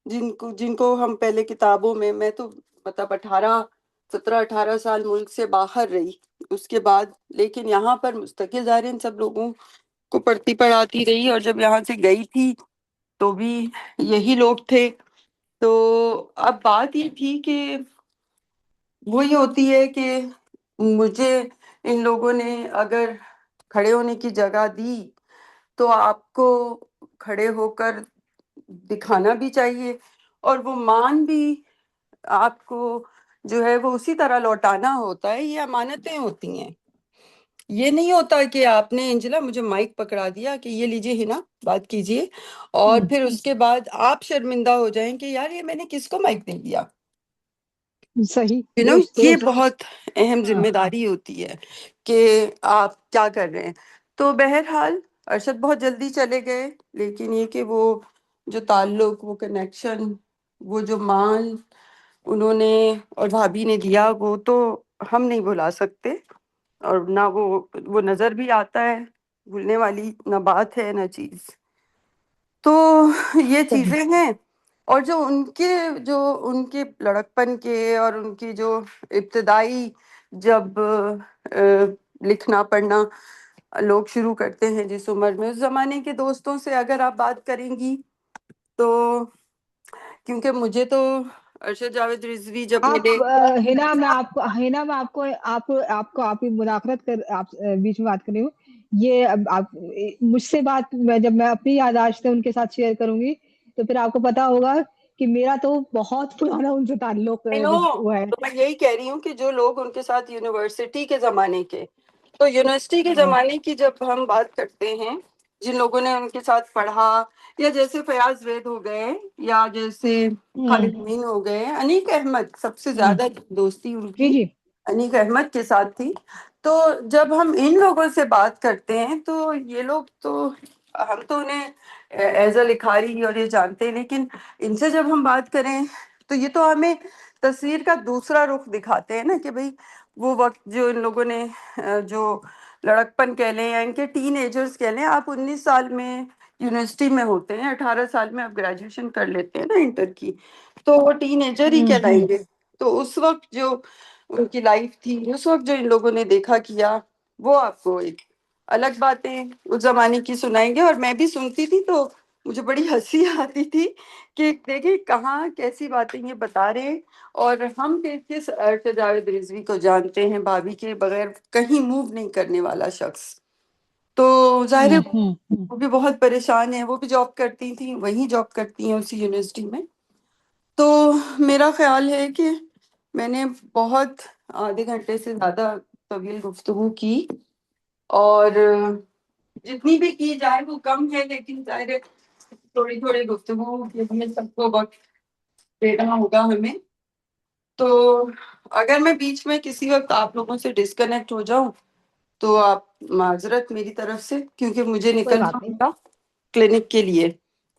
جن کو ہم پہلے کتابوں میں تو مطلب 17-18 سال ملک سے باہر رہی، اس کے بعد لیکن یہاں پر مستقل ظاہر ان سب لوگوں کو پڑھتی پڑھاتی رہی، اور جب یہاں سے گئی تھی تو بھی یہی لوگ تھے۔ تو اب بات یہ تھی کہ وہی ہوتی ہے کہ مجھے ان لوگوں نے اگر کھڑے ہونے کی جگہ دی، تو آپ کو کھڑے ہو کر دکھانا بھی چاہیے، اور وہ مان بھی آپ کو جو ہے وہ اسی طرح لوٹانا ہوتا ہے۔ یہ امانتیں ہوتی ہیں، یہ نہیں ہوتا کہ آپ نے انجلا مجھے مائک پکڑا دیا کہ یہ لیجیے ہنا بات کیجیے، اور پھر اس کے بعد آپ شرمندہ ہو جائیں کہ یار یہ میں نے کس کو مائک دے دیا۔ صحیح، یہ درست۔ بہت اہم ہاں، ذمہ داری ہوتی ہے کہ آپ کیا کر رہے ہیں۔ تو بہرحال ارشد بہت جلدی چلے گئے، لیکن یہ کہ وہ جو تعلق، وہ کنیکشن، وہ جو مان انہوں نے اور بھابھی نے دیا، وہ تو ہم نہیں بھلا سکتے، اور نہ وہ نظر بھی آتا ہے، بھولنے والی نہ بات ہے نہ چیز۔ تو یہ صحیح۔ چیزیں ہیں، اور جو ان کے لڑکپن کے، اور ان کی جو ابتدائی جب لکھنا پڑھنا لوگ شروع کرتے ہیں جس عمر میں، اس زمانے کے دوستوں سے اگر آپ بات کریں گی تو، کیونکہ مجھے تو ارشد جاوید رضوی جب آپ ملے، ہینا، میں آپ کی مداخلت کر، آپ بیچ میں بات کر رہی ہوں، یہ آپ مجھ سے بات، جب میں اپنی یادداشتیں ان کے ساتھ شیئر کروں گی تو پھر آپ کو پتا ہوگا کہ میرا تو بہت پرانا ان سے تعلق نو، ہوا ہے۔ تو میں یہی کہہ رہی ہوں کہ جو لوگ ان کے ساتھ یونیورسٹی کے زمانے کے، تو یونیورسٹی کے ہاں، زمانے کی جب ہم بات کرتے ہیں، جن لوگوں نے ان کے ساتھ پڑھا، یا جیسے فیاض وید ہو گئے، یا جیسے ہوں، خالد امین ہو گئے، انیق احمد سب سے ہوں، زیادہ دوستی ان جی کی جی، انیق احمد کے ساتھ تھی۔ تو جب ہم ان لوگوں سے بات کرتے ہیں تو یہ لوگ تو، ہم تو انہیں ایز اے لکھاری اور یہ جانتے ہیں، لیکن ان سے جب ہم بات کریں تو یہ تو ہمیں تصویر کا دوسرا رخ دکھاتے ہیں نا، کہ بھئی وہ وقت جو ان لوگوں نے جو لڑکپن کہہ لیں یا ان کے ٹین ایجرز کہہ لیں، آپ 19 سال میں یونیورسٹی میں ہوتے ہیں، 18 سال میں آپ گریجویشن کر لیتے ہیں نا انٹر کی، تو وہ ٹین ایجر ہی ہوں، کہلائیں گے۔ تو اس وقت جو ان کی لائف تھی، اس وقت جو ان لوگوں نے دیکھا کیا، وہ آپ کو ایک الگ باتیں اس زمانے کی سنائیں گے. اور میں بھی سنتی تھی تو مجھے بڑی ہنسی آتی تھی کہ دیکھیں کہاں کیسی باتیں یہ بتا رہے ہیں. اور ہم کس ارشد جاوید رضوی کو جانتے ہیں، بھابھی کے بغیر کہیں موو نہیں کرنے والا شخص. تو ظاہر ہے وہ بھی بہت پریشان ہیں، وہ بھی جاب کرتی تھیں، وہیں جاب کرتی ہیں اسی یونیورسٹی میں. تو میرا خیال ہے کہ میں نے بہت آدھے گھنٹے سے زیادہ طویل گفتگو کی، اور جتنی بھی کی جائے وہ کم ہے، لیکن ظاہر ہے تھوڑی تھوڑی گفتگو کے لیے سب کو وقت دینا ہوگا ہمیں. تو اگر میں بیچ میں کسی وقت آپ لوگوں سے ڈسکنیکٹ ہو جاؤں تو آپ معذرت میری طرف سے، کیونکہ مجھے کوئی نکلنا بات نہیں، ہوگا کلینک کے لیے.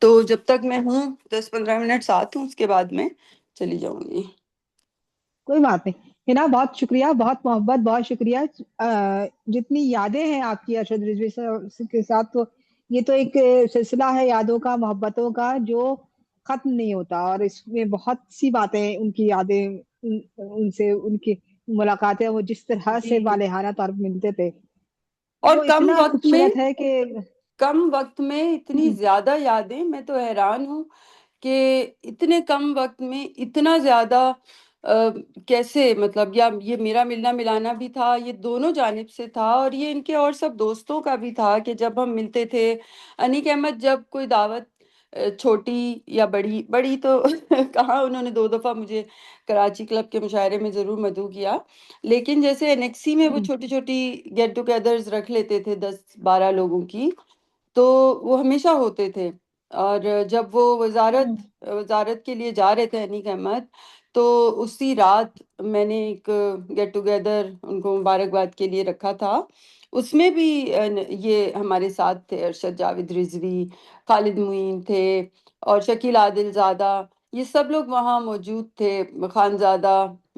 تو جب تک میں ہوں 10-15 منٹ ساتھ ہوں، اس کے بعد میں چلی جاؤں گی. کوئی بات نہیں. ہنا بہت شکریہ، بہت محبت، بہت شکریہ. جتنی یادیں ہیں آپ کی ارشد رضوی کے ساتھ، تو یہ تو ایک سلسلہ ہے یادوں کا، محبتوں کا، جو ختم نہیں ہوتا. اور اس میں بہت سی باتیں ان کی یادیں، ان سے ان کی ملاقاتیں، وہ جس طرح سے جی. والہانہ طور پر ملتے تھے، اور وہ اتنا خوبصورت ہے کہ کم وقت میں اتنی زیادہ یادیں، میں تو حیران ہوں کہ اتنے کم وقت میں اتنا زیادہ کیسے، مطلب یا یہ میرا ملنا ملانا بھی تھا، یہ دونوں جانب سے تھا، اور یہ ان کے اور سب دوستوں کا بھی تھا کہ جب ہم ملتے تھے. انیق احمد جب کوئی دعوت چھوٹی یا بڑی، بڑی تو کہاں، انہوں نے 2 دفعہ مجھے کراچی کلب کے مشاعرے میں ضرور مدعو کیا، لیکن جیسے انیکسی میں وہ چھوٹی چھوٹی گیٹ ٹوگیدرز رکھ لیتے تھے 10-12 لوگوں کی، تو وہ ہمیشہ ہوتے تھے. اور جب وہ وزارت کے لیے جا رہے تھے انیق احمد، تو اسی رات میں نے ایک گیٹ ٹوگیدر ان کو مبارکباد کے لیے رکھا تھا. اس میں بھی یہ ہمارے ساتھ تھے، ارشد جاوید رضوی، خالد معین تھے، اور شکیل عادل زادہ، یہ سب لوگ وہاں موجود تھے. خانزادہ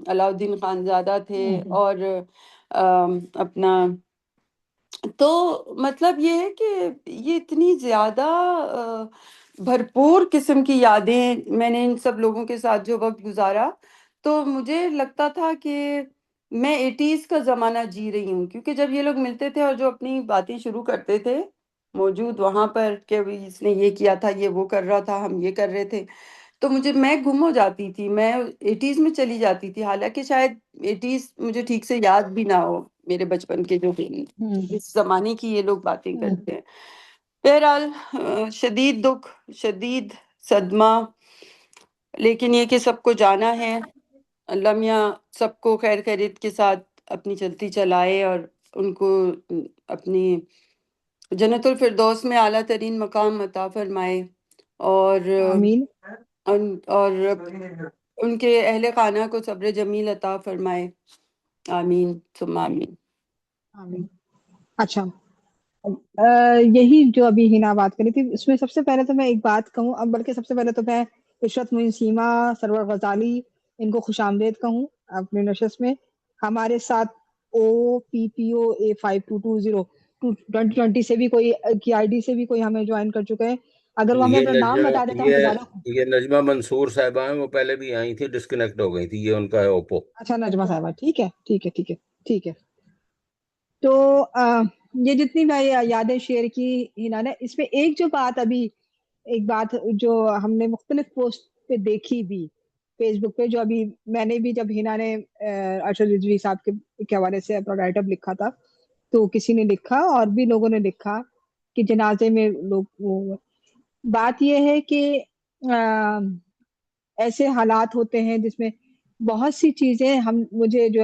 علاؤدین خانزادہ تھے، اور اپنا، تو مطلب یہ ہے کہ یہ اتنی زیادہ بھرپور قسم کی یادیں، میں نے ان سب لوگوں کے ساتھ جو وقت گزارا، تو مجھے لگتا تھا کہ میں 80s کا زمانہ جی رہی ہوں. کیونکہ جب یہ لوگ ملتے تھے اور جو اپنی باتیں شروع کرتے تھے موجود وہاں پر، کہ اس نے یہ کیا تھا، یہ وہ کر رہا تھا، ہم یہ کر رہے تھے، تو میں گم ہو جاتی تھی، میں 80s میں چلی جاتی تھی. حالانکہ شاید 80s مجھے ٹھیک سے یاد بھی نہ ہو، میرے بچپن کے جو اس زمانے کی یہ لوگ باتیں کرتے ہیں. بہرحال شدید دکھ، شدید صدمہ، لیکن یہ کہ سب کو جانا ہے. اللہ میاں سب کو خیر خیریت کے ساتھ اپنی چلتی چلائے، اور ان کو اپنی جنت الفردوس میں اعلیٰ ترین مقام عطا فرمائے، اور آمین. اور ان کے اہل خانہ کو صبر جمیل عطا فرمائے. آمین ثم آمین. آمین. اچھا، یہی جو ابھی ہنا بات کری تھی، اس میں سب سے پہلے تو میں ایک بات کہوں، اب بلکہ سب سے پہلے تو میں عشرت معین سیما، سرور غزالی، ان کو خوش آمدید کہوں اپنی نشست میں. ہمارے ساتھ OPPO A5220 2020 سے بھی کوئی کی ID سے بھی کوئی ہمیں جوائن کر چکے ہیں. اگر وہ ہمیں یہ اپنا نام بتا دیتے ہم تو زیادہ. یہ نجمہ منصور صاحبہ ہیں، وہ پہلے بھی آئی تھی، ڈسکنیکٹ ہو گئی تھی، یہ ان کا ہے اوپو. اچھا نجمہ صاحبہ، ٹھیک ہے ٹھیک ہے ٹھیک ہے ٹھیک ہے. تو یہ جتنی میں یادیں شیئر کی ہنا نے، اس میں ایک جو بات ابھی، ایک بات جو ہم نے مختلف پوسٹ پہ دیکھی بھی فیس بک پہ، جو ابھی میں نے بھی، جب ہنا نے ارشد رضوی صاحب کے حوالے سے اپنا رائٹ اپ لکھا تھا، تو کسی نے لکھا اور بھی لوگوں نے لکھا کہ جنازے میں لوگ، بات یہ ہے کہ ایسے حالات ہوتے ہیں جس میں بہت سی چیزیں مجھے جو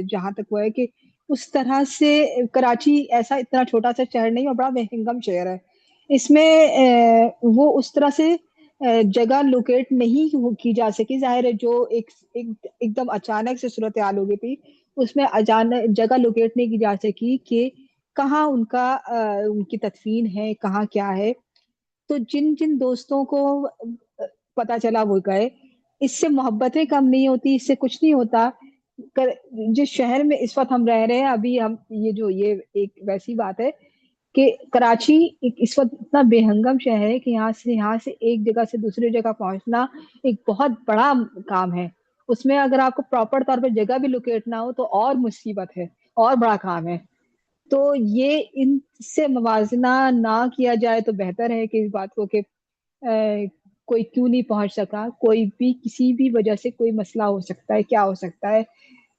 جہاں تک وہ ہے کہ اس طرح سے کراچی ایسا اتنا چھوٹا سا شہر نہیں اور بڑا بہنگم شہر ہے. اس میں وہ اس طرح سے جگہ لوکیٹ نہیں کی جا سکی. ظاہر ہے جو ایک دم اچانک سے صورتحال ہو گئی تھی، اس میں اچانک جگہ لوکیٹ نہیں کی جا سکی کہ کہاں ان کی تدفین ہے، کہاں کیا ہے. تو جن جن دوستوں کو پتا چلا وہ گئے. اس سے محبتیں کم نہیں ہوتی، اس سے کچھ نہیں ہوتا. جس شہر میں اس وقت ہم رہ رہے ہیں ابھی، ہم یہ ایک ویسی بات ہے کہ کراچی اس وقت اتنا بے ہنگم شہر ہے کہ یہاں سے ایک جگہ سے دوسری جگہ پہنچنا ایک بہت بڑا کام ہے. اس میں اگر آپ کو پراپر طور پہ جگہ بھی لوکیٹ نہ ہو تو اور مصیبت ہے، اور بڑا کام ہے. تو یہ ان سے موازنہ نہ کیا جائے تو بہتر ہے کہ اس بات کو کہ کوئی کیوں نہیں پہنچ سکا، کوئی بھی کسی بھی وجہ سے کوئی مسئلہ ہو سکتا ہے، کیا ہو سکتا ہے،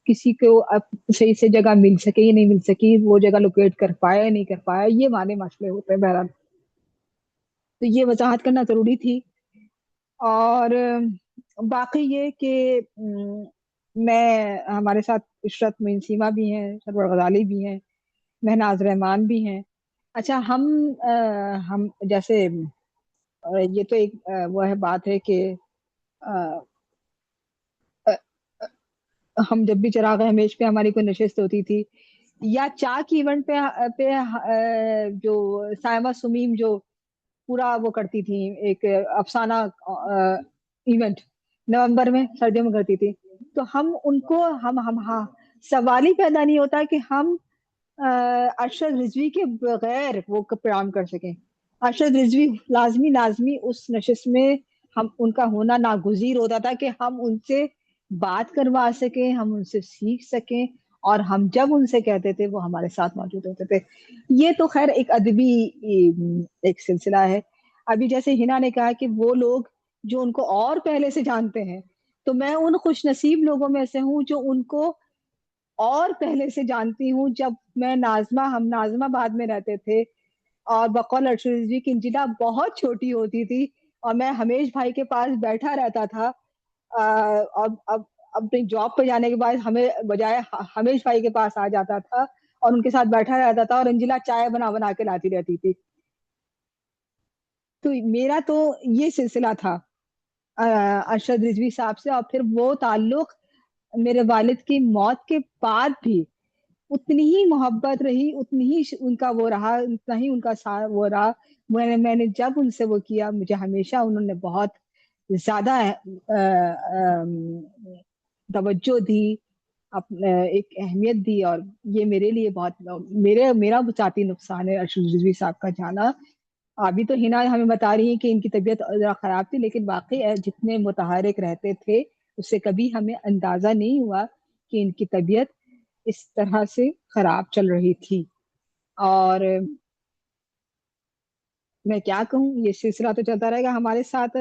کسی کو اب صحیح سے جگہ مل سکے یا نہیں مل سکی، وہ جگہ لوکیٹ کر پایا یا نہیں کر پایا، یہ مانے مسئلے ہوتے ہیں بہرحال. تو یہ وضاحت کرنا ضروری تھی. اور باقی یہ کہ میں ہمارے ساتھ عشرت معین سیما بھی ہیں، سرور غزالی بھی ہیں، مہناز رحمان بھی ہیں. اچھا ہم جیسے یہ تو ایک وہ ہے بات ہے کہ ہم جب بھی چراغ ہمیش پہ ہماری کوئی نشست ہوتی تھی یا چاک ایونٹ پہ جو سائمہ سمیم جو پورا وہ کرتی تھی ایک افسانہ ایونٹ نومبر میں سردیوں میں کرتی تھی، تو ہم ان کو ہاں سوال ہی پیدا نہیں ہوتا کہ ہم ارشد رضوی کے بغیر وہ پروگرام کر سکیں. ارشد رضوی لازمی اس نشست میں ہم ان کا ہونا ناگزیر ہوتا تھا کہ ہم ان سے بات کروا سکیں، ہم ان سے سیکھ سکیں، اور ہم جب ان سے کہتے تھے وہ ہمارے ساتھ موجود ہوتے تھے. یہ تو خیر ایک ادبی ایک سلسلہ ہے. ابھی جیسے ہنا نے کہا کہ وہ لوگ جو ان کو اور پہلے سے جانتے ہیں، تو میں ان خوش نصیب لوگوں میں سے ہوں جو ان کو اور پہلے سے جانتی ہوں. جب میں ہم ناظم آباد میں رہتے تھے اور بقول ارشد رضوی کی انجلا بہت چھوٹی ہوتی تھی اور میں ہمیش بھائی کے پاس بیٹھا رہتا تھا. اب اپنی جاب پہ جانے کے بعد ہمیں بجائے ہمیش بھائی کے پاس آ جاتا تھا اور ان کے ساتھ بیٹھا رہتا تھا اور انجلا چائے بنا بنا کے لاتی رہتی تھی. تو میرا تو یہ سلسلہ تھا ارشد رضوی صاحب سے. اور پھر وہ تعلق میرے والد کی موت کے بعد بھی اتنی ہی محبت رہی، اتنی ہی ان کا وہ رہا، اتنا ہی ان کا وہ رہا. میں نے جب ان سے وہ کیا، مجھے ہمیشہ انہوں نے بہت زیادہ توجہ دی، ایک اہمیت دی. اور یہ میرے لیے بہت میرا ذاتی نقصان ہے ارشد رضوی صاحب کا جانا. ابھی تو ہنا ہمیں بتا رہی ہیں کہ ان کی طبیعت ذرا خراب تھی، لیکن باقی جتنے متحرک رہتے تھے اس سے کبھی ہمیں اندازہ نہیں ہوا کہ ان کی طبیعت اس طرح سے خراب چل رہی تھی. اور میں کیا کہوں، یہ سلسلہ تو چلتا رہے گا. ہمارے ساتھ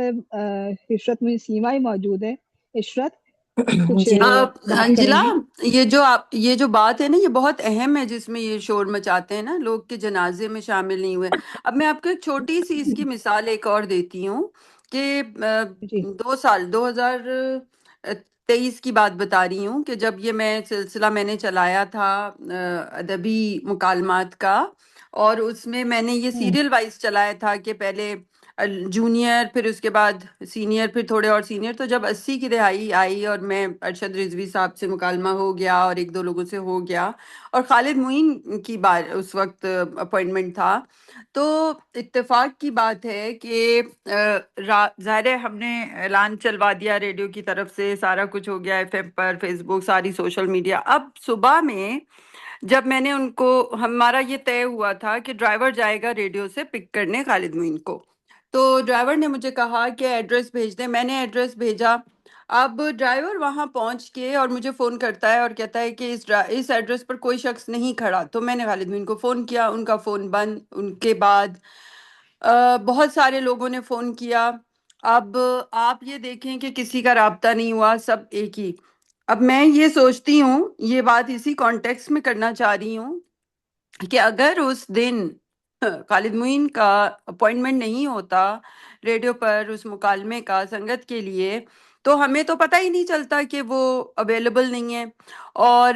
عشرت میں سیما ہی موجود ہے. عشرت کچھ جی بات کریں انجلا، گی؟ یہ جو بات ہے نا، یہ بہت اہم ہے، جس میں یہ شور مچاتے ہیں نا لوگ کے جنازے میں شامل نہیں ہوئے. اب میں آپ کو ایک چھوٹی سی اس کی مثال ایک اور دیتی ہوں کہ جی 2023 کی بات بتا رہی ہوں کہ جب یہ سلسلہ میں نے چلایا تھا ادبی مکالمات کا، اور اس میں نے یہ سیریل وائز چلایا تھا کہ پہلے جونیئر، پھر اس کے بعد سینئر، پھر تھوڑے اور سینئر. تو جب 80 کی دہائی آئی اور میں ارشد رضوی صاحب سے مکالمہ ہو گیا اور ایک دو لوگوں سے ہو گیا، اور خالد معین کی بار اس وقت اپوائنٹمنٹ تھا، تو اتفاق کی بات ہے کہ ظاہر ہے ہم نے اعلان چلوا دیا ریڈیو کی طرف سے، سارا کچھ ہو گیا ایف ایم پر، فیس بک، ساری سوشل میڈیا. اب صبح میں جب میں نے ان کو، ہمارا یہ طے ہوا تھا کہ ڈرائیور جائے گا ریڈیو سے پک کرنے خالد معین کو، تو ڈرائیور نے مجھے کہا کہ ایڈریس بھیج دیں. میں نے ایڈریس بھیجا. اب ڈرائیور وہاں پہنچ کے اور مجھے فون کرتا ہے اور کہتا ہے کہ اس ایڈریس پر کوئی شخص نہیں کھڑا. تو میں نے خالد معین کو فون کیا، ان کا فون بند. ان کے بعد بہت سارے لوگوں نے فون کیا. اب آپ یہ دیکھیں کہ کسی کا رابطہ نہیں ہوا، سب ایک ہی. اب میں یہ سوچتی ہوں، یہ بات اسی کانٹیکس میں کرنا چاہ رہی ہوں کہ اگر اس دن خالد معین کا اپوائنٹمنٹ نہیں ہوتا ریڈیو پر اس مکالمے کا سنگت کے لیے، تو ہمیں تو پتہ ہی نہیں چلتا کہ وہ اویلیبل نہیں ہے. اور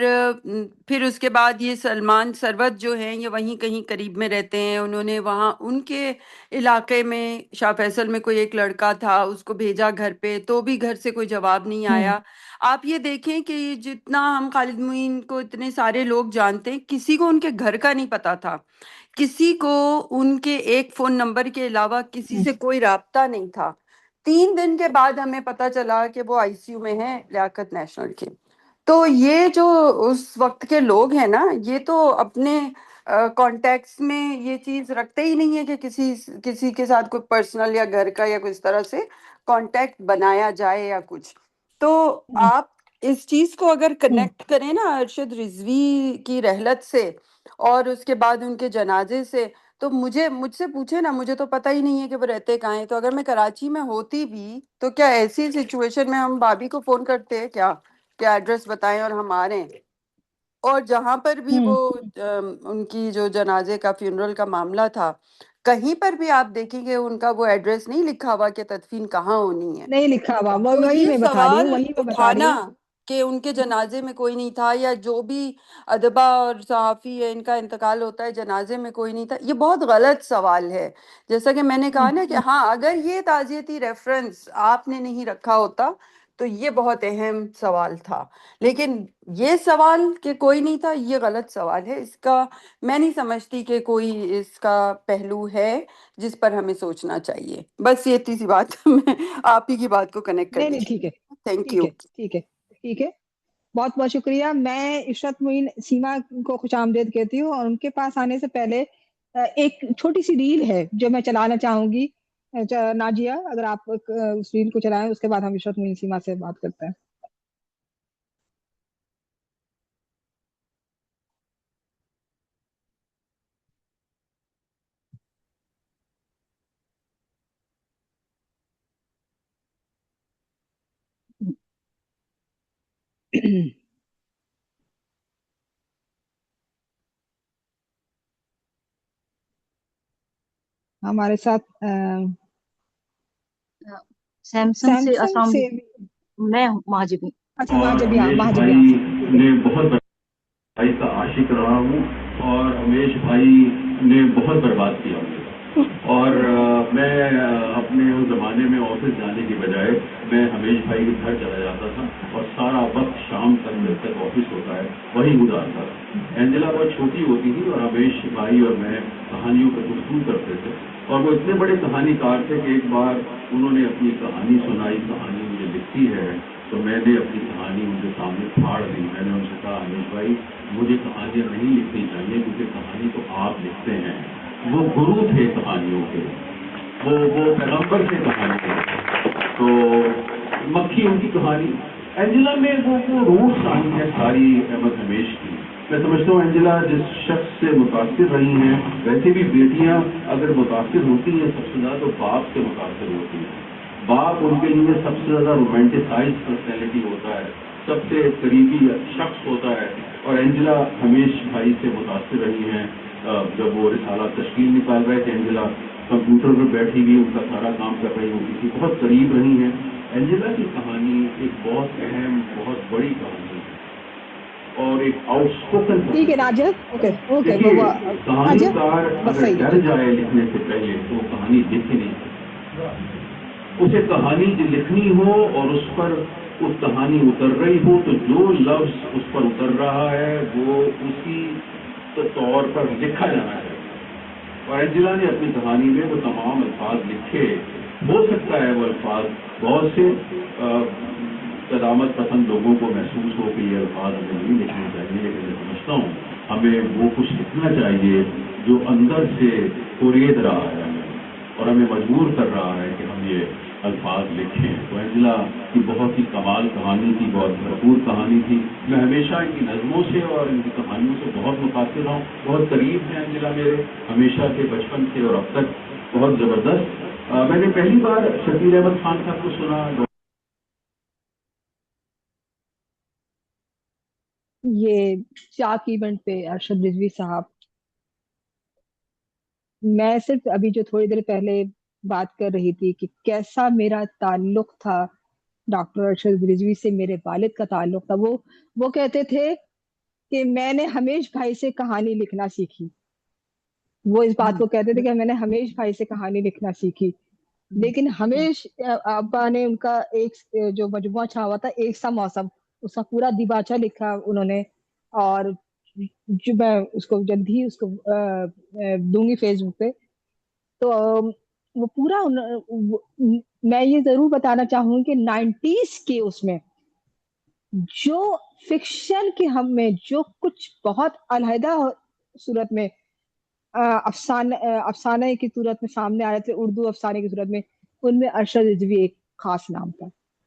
پھر اس کے بعد یہ سلمان سروت جو ہیں، یہ وہیں کہیں قریب میں رہتے ہیں. انہوں نے وہاں ان کے علاقے میں شاہ فیصل میں کوئی ایک لڑکا تھا، اس کو بھیجا گھر پہ، تو بھی گھر سے کوئی جواب نہیں آیا. آپ یہ دیکھیں کہ جتنا ہم خالد معین کو اتنے سارے لوگ جانتے ہیں، کسی کو ان کے گھر کا نہیں پتا تھا، کسی کو ان کے ایک فون نمبر کے علاوہ کسی سے کوئی رابطہ نہیں تھا. 3 دن کے بعد ہمیں پتا چلا کہ وہ آئی سی یو میں ہیں لیاقت نیشنل کے. تو یہ جو اس وقت کے لوگ ہیں نا، یہ تو اپنے کانٹیکٹس میں یہ چیز رکھتے ہی نہیں ہے کہ کسی کے ساتھ کوئی پرسنل یا گھر کا یا کچھ طرح سے کانٹیکٹ بنایا جائے یا کچھ. تو آپ اس چیز کو اگر کنیکٹ کریں نا ارشد رضوی کی رحلت سے اور اس کے بعد ان کے جنازے سے، تو مجھ سے پوچھے نا، مجھے تو پتہ ہی نہیں ہے کہ وہ رہتے کہاں ہیں. تو اگر میں کراچی میں ہوتی بھی تو کیا ایسی سچویشن میں ہم بھابھی کو فون کرتے کیا ایڈریس بتائیں اور ہم آ رہے ہیں. اور جہاں پر بھی وہ ان کی جو جنازے کا فیونرل کا معاملہ تھا، کہیں پر بھی آپ دیکھیں گے ان کا وہ ایڈریس نہیں لکھا ہوا کہ تدفین کہاں ہونی ہے. نہیں لکھا ہوا، تو وہی یہ میں بتا رہی ہوں، سوال وہی میں بتا رہی اٹھانا ہوں. کہ ان کے جنازے میں کوئی نہیں تھا، یا جو بھی ادبا اور صحافی ہے ان کا انتقال ہوتا ہے جنازے میں کوئی نہیں تھا، یہ بہت غلط سوال ہے. جیسا کہ میں نے کہا نا کہ ہاں اگر یہ تعزیتی ریفرنس آپ نے نہیں رکھا ہوتا تو یہ بہت اہم سوال تھا، لیکن یہ سوال کہ کوئی نہیں تھا یہ غلط سوال ہے. اس کا میں نہیں سمجھتی کہ کوئی اس کا پہلو ہے جس پر ہمیں سوچنا چاہیے. بس یہ اتنی سی بات میں آپ ہی کی بات کو کنیکٹ نہیں کرنی نہیں، ٹھیک ہے، چاہیے. تھینک ٹھیک یو. ہے، ٹھیک ہے، ٹھیک ہے. بہت بہت شکریہ. میں عشرت معین سیما کو خوش آمدید کہتی ہوں، اور ان کے پاس آنے سے پہلے ایک چھوٹی سی ریل ہے جو میں چلانا چاہوں گی. ناجیہ اگر آپ اس ریل کو چلائیں، اس کے بعد ہم عشرت معین سیما سے بات کرتے ہیں. ہمارے ساتھ سیمسنگ سے سیمسنگ السلام سے علیکم، میں مہاجبی. اچھا اور مہاجبیاں امیش مہاجبیاں بھائی ٹھیک ہے. نے بہت بھائی کا عاشق رہا ہوں، اور امیش بھائی نے بہت برباد کیا مجھے. اور میں اپنے اس زمانے میں آفس جانے کی بجائے میں امیش بھائی کے گھر چلا جاتا تھا، اور سارا وقت شام تک جب تک آفس ہوتا ہے وہی گزارتا تھا. اینجلا بہت چھوٹی ہوتی تھی، اور امیش بھائی اور میں کہانیوں پر گفتگو کرتے تھے، اور وہ اتنے بڑے کہانی کار تھے کہ ایک بار انہوں نے اپنی کہانی سنائی. کہانی مجھے لکھی ہے تو میں نے اپنی کہانی ان کے سامنے پھاڑ دی. میں نے ان سے کہا امیش بھائی مجھے کہانیاں نہیں لکھنی چاہیے، کیونکہ کہانی تو آپ لکھتے ہیں. وہ گرو تھے کہانیوں کے، وہ پیغمبر تھے کہانی کے. تو مکھی ان کی کہانی. اینجلا میں وہ روح آئی ہے ساری احمد ہمیش کی. میں سمجھتا ہوں اینجلا جس شخص سے متاثر رہی ہیں، ویسے بھی بیٹیاں اگر متاثر ہوتی ہیں سب سے زیادہ تو باپ سے متاثر ہوتی ہیں. باپ ان کے لیے سب سے زیادہ رومانٹیسائز پرسنالٹی ہوتا ہے، سب سے قریبی شخص ہوتا ہے. اور اینجلا ہمیش بھائی سے متاثر رہی ہیں. جب وہ رسالہ تشکیل نکال رہے تھے، اینجلا کمپیوٹر پہ بیٹھی ہوئی ان کا سارا کام کر رہی ہوتی تھی، بہت قریب رہی ہیں. اینجلا کی کہانی ایک بہت اہم بہت بڑی کہانی ہے، اور ایک آؤٹ اسپوکن ٹھیک ہے کہانی. ناجر. Okay okay. دیکھیے کہانی ناجر کار بس اگر صحیح ہے، ڈر ٹھیک ہے. جائے لکھنے سے پہلے تو وہ کہانی لکھ ہی نہیں سکتا. اسے کہانی لکھنی ہو اور اس پر اس کہانی اتر رہی ہو تو جو لفظ اس پر اتر رہا ہے وہ اسی طور پر لکھا جانا چاہیے. اور اینجلا نے اپنی کہانی میں وہ تمام الفاظ لکھے. ہو سکتا ہے وہ الفاظ بہت سے قدامت پسند لوگوں کو محسوس ہو کہ یہ الفاظ ہمیں نہیں لکھنے چاہیے، لیکن میں سمجھتا ہوں ہمیں وہ کچھ لکھنا چاہیے جو اندر سے کورید رہا ہے ہمیں، اور ہمیں مجبور کر رہا ہے کہ ہم یہ الفاظ لکھیں. تو اینجلا کی بہت ہی کمال کہانی تھی، بہت بھرپور کہانی تھی. میں ہمیشہ ان کی نظموں سے اور ان کی کہانیوں سے بہت متاثر رہا ہوں. بہت قریب ہیں اینجلا میرے، ہمیشہ سے، بچپن سے اور اب تک بہت زبردست. میں نے پہلی بار شکیل احمد خان صاحب کو سنا. یہ چاک ایونٹ پہ ارشد رضوی صاحب، میں صرف ابھی جو تھوڑی دیر پہلے بات کر رہی تھی کہ کیسا میرا تعلق تھا ڈاکٹر ارشد رضوی سے، میرے والد کا تعلق تھا. وہ کہتے تھے کہ میں نے ہمیش بھائی سے کہانی لکھنا سیکھی. وہ اس بات کو کہتے تھے کہ میں نے ہمیش بھائی سے کہانی لکھنا سیکھی. لیکن ہمیش ابا نے ان کا ایک جو مجموعہ چھا ہوا تھا ایک سا موسم، اس کا پورا دیباچہ لکھا انہوں نے، اور جو میں اس کو جلد ہی اس کو دوں گی فیس بک پہ. تو وہ پورا میں یہ ضرور بتانا چاہوں کہ 90s کے اس میں جو فکشن کے ہم میں جو کچھ بہت علیحدہ صورت میں افسانے کی صورت میں سامنے آ رہے تھے، اردو افسانے کی صورت میں، ان میں ارشد رضوی ایک خاص نام تھا.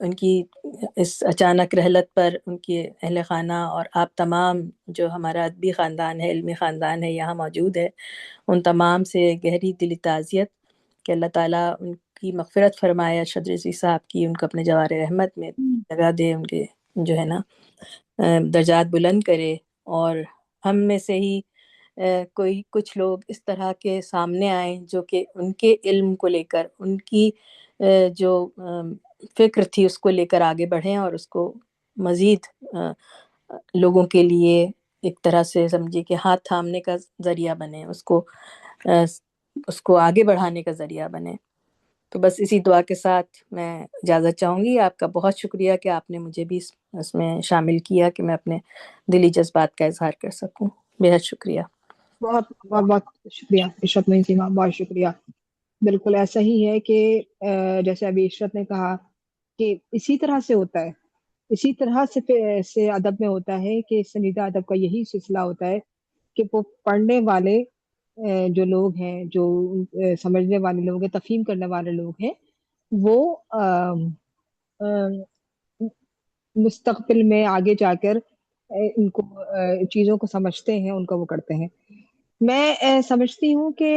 ان کی اس اچانک رحلت پر ان کے اہل خانہ اور آپ تمام جو ہمارا ادبی خاندان ہے، علمی خاندان ہے، یہاں موجود ہے، ان تمام سے گہری دلی تعزیت کہ اللہ تعالیٰ ان کی مغفرت فرمائے، ارشد رضوی صاحب کی، ان کو اپنے جوار رحمت میں جگہ دے، ان کے جو ہے نا درجات بلند کرے، اور ہم میں سے ہی کوئی کچھ لوگ اس طرح کے سامنے آئیں جو کہ ان کے علم کو لے کر، ان کی جو فکر تھی اس کو لے کر آگے بڑھیں، اور اس کو مزید لوگوں کے لیے ایک طرح سے سمجھے کہ ہاتھ تھامنے کا ذریعہ بنے، اس کو آگے بڑھانے کا ذریعہ بنے۔ تو بس اسی دعا کے ساتھ میں اجازت چاہوں گی۔ آپ کا بہت شکریہ کہ آپ نے مجھے بھی اس میں شامل کیا کہ میں اپنے دلی جذبات کا اظہار کر سکوں۔ بہت شکریہ۔ بہت بہت بہت شکریہ عشرت نعیم سیما، بہت شکریہ۔ بالکل ایسا ہی ہے کہ جیسے ابھی عشرت نے کہا کہ اسی طرح سے ہوتا ہے، اسی طرح سے ادب میں ہوتا ہے کہ سنجیدہ ادب کا یہی سلسلہ ہوتا ہے کہ وہ پڑھنے والے جو لوگ ہیں، جو سمجھنے والے لوگ ہیں، تفہیم کرنے والے لوگ ہیں، وہ مستقبل میں آگے جا کر ان کو چیزوں کو سمجھتے ہیں، ان کو وہ کرتے ہیں۔ میں سمجھتی ہوں کہ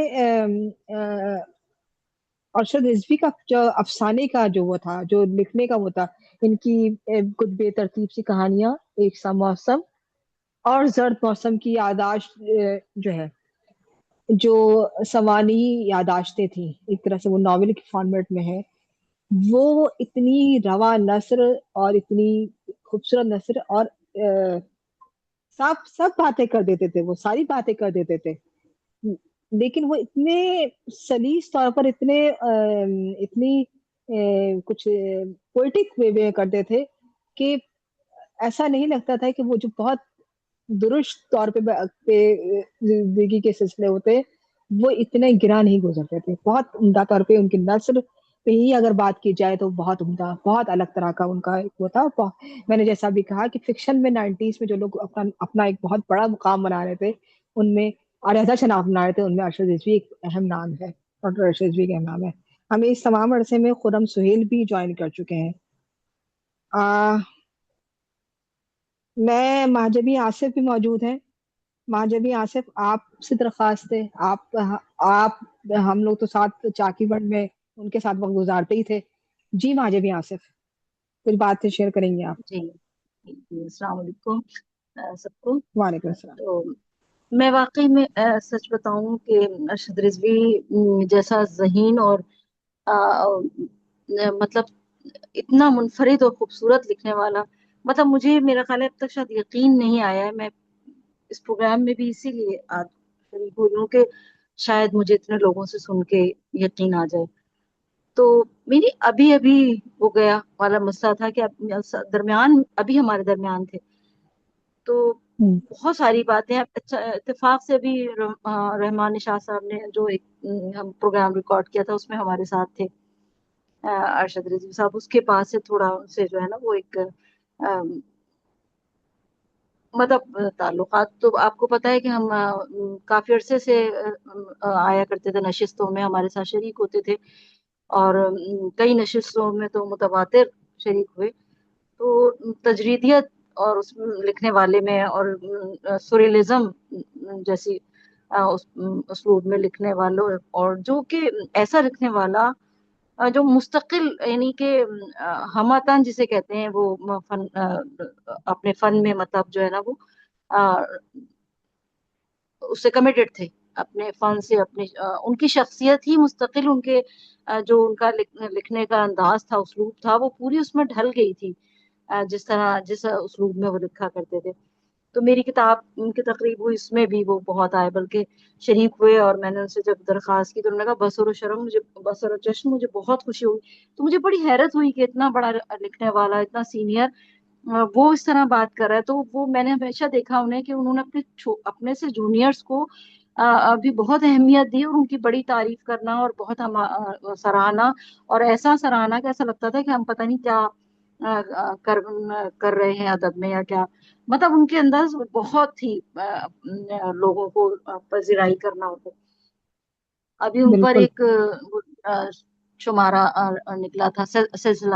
ارشد رضوی کا جو افسانے کا جو وہ تھا، جو لکھنے کا وہ تھا، ان کی کچھ بے ترتیب سی کہانیاں، ایک سا موسم اور زرد موسم کی یاداشت جو ہے، جو سوانح یاداشتیں تھیں، ایک طرح سے وہ ناول کے فارمیٹ میں ہے، وہ اتنی رواں نثر اور اتنی خوبصورت نثر اور سب باتیں کر دیتے تھے، وہ ساری باتیں کر دیتے تھے، لیکن وہ اتنے سلیس طور پر اتنی کچھ پوئٹک وے میں کرتے تھے کہ ایسا نہیں لگتا تھا کہ وہ جو بہت درست طور پہ زندگی کے سلسلے ہوتے وہ اتنے گرا نہیں گزرتے تھے۔ بہت عمدہ طور پہ ان کی نثر پہ ہی اگر بات کی جائے تو بہت عمدہ، بہت الگ طرح کا ان کا ایک وہ تھا۔ میں نے جیسا بھی کہا کہ فکشن میں 90s میں جو لوگ اپنا ایک بہت بڑا مقام بنا رہے تھے، ان میں علیحدہ شناخت بنا رہے تھے، ان میں ارشد رضوی ایک اہم نام ہے، ڈاکٹر ارشد رضوی کا اہم نام ہے۔ ہمیں اس تمام عرصے میں خرم سہیل بھی جوائن کر چکے ہیں۔ میں مہاجبی آصف بھی موجود ہیں۔ مہاجبی آصف، آپ سے درخواست ہے، آپ ہم لوگ تو ساتھ چاکی بڑھ میں ان کے ساتھ وقت گزارتے ہی تھے۔ جی مہاجبی آصف، کچھ بات شیئر کریں گے آپ؟ جی السلام علیکم سب کو۔ وعلیکم السلام۔ تو میں واقعی میں سچ بتاؤں کہ ارشد رضوی جیسا ذہین اور مطلب اتنا منفرد اور خوبصورت لکھنے والا، مطلب مجھے میرا خیال ہے اب تک شاید یقین نہیں آیا ہے۔ میں اس پروگرام میں بھی اسی لیے آج شریک ہو رہی ہوں کہ شاید مجھے اتنے لوگوں سے سن کے یقین آ جائے۔ تو میری ابھی وہ گیا والا مسئلہ تھا کہ ابھی ہمارے درمیان تھے، تو بہت ساری باتیں اچھا اتفاق سے ابھی رحمان شاہ صاحب نے جو ایک ہم پروگرام ریکارڈ کیا تھا اس میں ہمارے ساتھ تھے ارشد رضوی صاحب۔ اس کے پاس سے تھوڑا ان سے جو ہے نا وہ ایک مطلب تعلقات، تو آپ کو پتہ ہے کہ ہم کافی عرصے سے آیا کرتے تھے نشستوں میں، ہمارے ساتھ شریک ہوتے تھے، اور کئی نشستوں میں تو متواتر شریک ہوئے۔ تو تجریدیت اور اس لکھنے والے میں اور سوریلزم جیسی اسلوب میں لکھنے والوں، اور جو کہ ایسا لکھنے والا جو مستقل یعنی کہ ہماتن جسے کہتے ہیں، وہ اپنے فن میں مطلب جو ہے نا وہ اس سے کمیٹڈ تھے، اپنے فن سے، ان کی شخصیت ہی مستقل، ان کے جو ان کا لکھنے کا انداز تھا، اسلوب تھا، وہ پوری اس میں ڈھل گئی تھی جس اسلوب میں وہ لکھا کرتے تھے۔ تو میری کتاب ان کی تقریب ہوئی، اس میں بھی وہ بہت آئے، بلکہ شریک ہوئے، اور میں نے ان سے جب درخواست کی تو انہوں نے کہا بصر و شرم، بصر و چشم، مجھے بہت خوشی ہوئی۔ تو مجھے بڑی حیرت ہوئی کہ اتنا بڑا لکھنے والا، اتنا سینئر، وہ اس طرح بات کر رہا ہے۔ تو وہ میں نے ہمیشہ دیکھا انہیں کہ انہوں نے اپنے سے جونیئرز کو بھی بہت اہمیت دی، اور ان کی بڑی تعریف کرنا اور بہت سراہنا، اور ایسا سراہنا کہ ایسا لگتا تھا کہ ہم پتہ نہیں کیا کر رہے ہیں ادب میں یا کیا، مطلب ان کے انداز بہت ہی لوگوں کو پذیرائی کرنا ہوتا۔ ابھی ان پر بالکل ایک شمارہ نکلا تھا، سلسلہ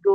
2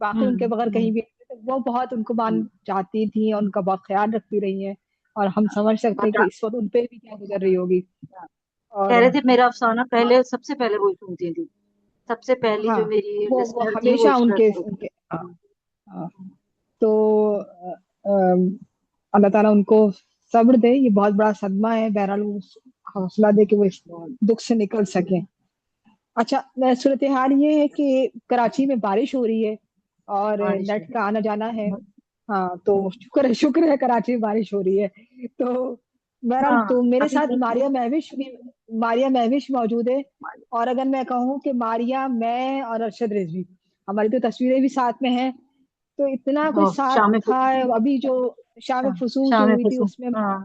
باقی ان کے بغیر کہیں بھی نہیں تھے. وہ بہت ان کو مان چاہتی تھی اور ان کا بہت خیال رکھتی رہی ہیں, اور ہم سمجھ سکتے ہیں کہ اس وقت ان پہ بھی کیا گزر رہی ہوگی. اور کہہ رہے تھے میرا افسانہ پہلے سب سے پہلے وہی سنتی تھی. سب سے پہلی ہاں, جو میری وہ لسنر تھی ہمیشہ وہ ان عشرت کے تھی. ہاں, ہاں. تو اللہ تعالیٰ ان کو صبر دے. یہ بہت بڑا صدمہ ہے, بہرحال وہ حوصلہ دے کہ وہ اس دکھ سے نکل سکیں. اچھا, صورتحال یہ ہے کہ کراچی میں بارش ہو رہی ہے اور بارش نیٹ کا آنا جانا ہے. ہاں, تو شکر ہے کراچی میں بارش ہو رہی ہے. تو بہرحال ہاں تو میرے ابھی ساتھ ماریا مہوش موجود ہے. اور اگر میں کہوں کہ ماریا, میں اور ارشد رضوی, ہماری تو تصویریں بھی ساتھ میں ہیں. تو اتنا کچھ ساتھ شام تھا. ابھی جو شام فصول جو شام ہوئی تھی فصول. اس میں ہاں.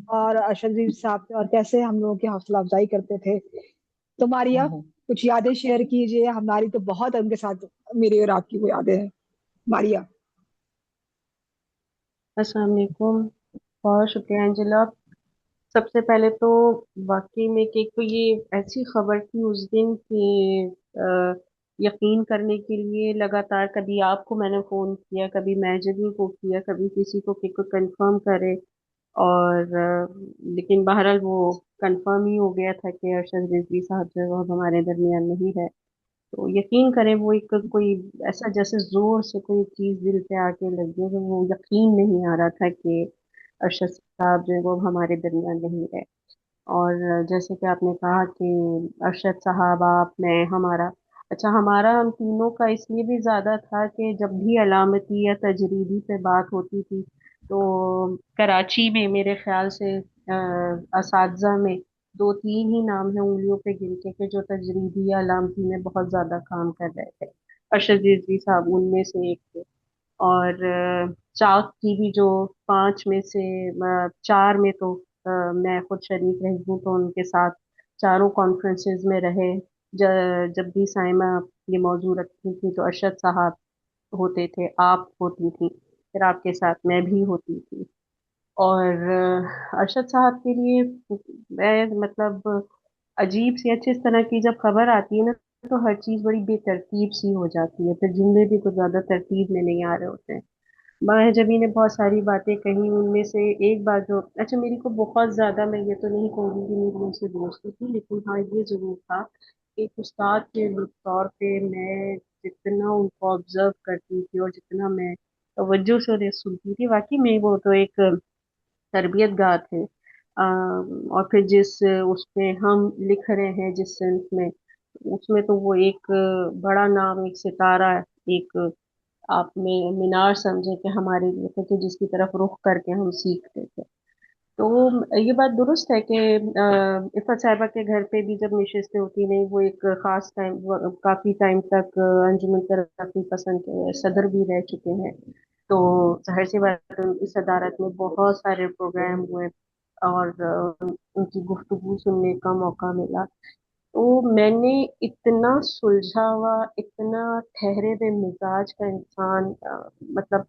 اور ارشد رضوی صاحب تھے, اور کیسے ہم لوگوں کی حوصلہ افزائی کرتے تھے. تو ماریا, کچھ یادیں شیئر کیجیے. ہماری تو بہت ان کے ساتھ, میری اور آپ کی وہ یادیں ہیں. ماریا. السلام علیکم. بہت شکریہ انجلا. سب سے پہلے تو واقعی میں کہ تو یہ ایسی خبر تھی اس دن کہ یقین کرنے کے لیے لگاتار کبھی آپ کو میں نے فون کیا, کبھی میجر کو کیا, کبھی کسی کو کہ کنفرم کرے, اور لیکن بہرحال وہ کنفرم ہی ہو گیا تھا کہ ارشد رضوی صاحب جو ہے وہ ہمارے درمیان نہیں ہے. تو یقین کریں وہ ایک کوئی ایسا جیسے زور سے کوئی چیز دل پہ آ کے لگ گئی, وہ یقین نہیں آ رہا تھا کہ ارشد صاحب جو ہے وہ ہمارے درمیان نہیں ہے. اور جیسے کہ آپ نے کہا کہ ارشد صاحب, آپ, میں, ہمارا, اچھا ہمارا ہم تینوں کا اس لیے بھی زیادہ تھا کہ جب بھی علامتی یا تجریدی پہ بات ہوتی تھی تو کراچی میں میرے خیال سے اساتذہ میں دو تین ہی نام ہیں انگلیوں پہ گن کے جو تجریدی یا علامتی میں بہت زیادہ کام کر رہے تھے. ارشد رضوی صاحب ان میں سے ایک تھے. اور چاک کی بھی جو 5 میں سے 4 میں تو میں خود شریک رہی ہوں, تو ان کے ساتھ چاروں کانفرنسز میں رہے. جب بھی سائمہ یہ موضوع رکھتی تھی تو ارشد صاحب ہوتے تھے, آپ ہوتی تھی, پھر آپ کے ساتھ میں بھی ہوتی تھی. اور ارشد صاحب کے لیے میں مطلب عجیب سی اچھی اس طرح کی جب خبر آتی ہے نا تو ہر چیز بڑی بے ترتیب سی ہو جاتی ہے, پھر جملے بھی کچھ زیادہ ترتیب میں نہیں آ رہے ہوتے ہیں. ماہ جبی نے بہت ساری باتیں کہی, ان میں سے ایک بات جو اچھا میری کو بہت زیادہ, میں یہ تو نہیں کہوں گی کہ میری ان سے دوستی تھی, لیکن ہاں یہ ضرور تھا ایک استاد کے طور پہ میں جتنا ان کو آبزرو کرتی تھی اور جتنا میں توجہ سے انہیں سنتی تھی, واقعی میں وہ تو ایک تربیت گاہ تھے. اور پھر جس اس پہ ہم لکھ رہے ہیں جس صنف میں, اس میں تو وہ ایک بڑا نام, ایک ستارہ, ایک آپ میں مینار سمجھے کہ ہمارے لیے تھے کہ جس کی طرف رخ کر کے ہم سیکھتے تھے. تو یہ بات درست ہے کہ عفت صاحبہ کے گھر پہ بھی جب نشستیں ہوتی نہیں, وہ ایک خاص ٹائم, کافی ٹائم تک انجمن ترقی پسند کے صدر بھی رہ چکے ہیں. تو ظاہر سی بات ان کی صدارت میں بہت سارے پروگرام ہوئے اور ان کی گفتگو سننے کا موقع ملا. تو میں نے اتنا سلجھا ہوا, اتنا ٹھہرے ہوئے مزاج کا انسان, مطلب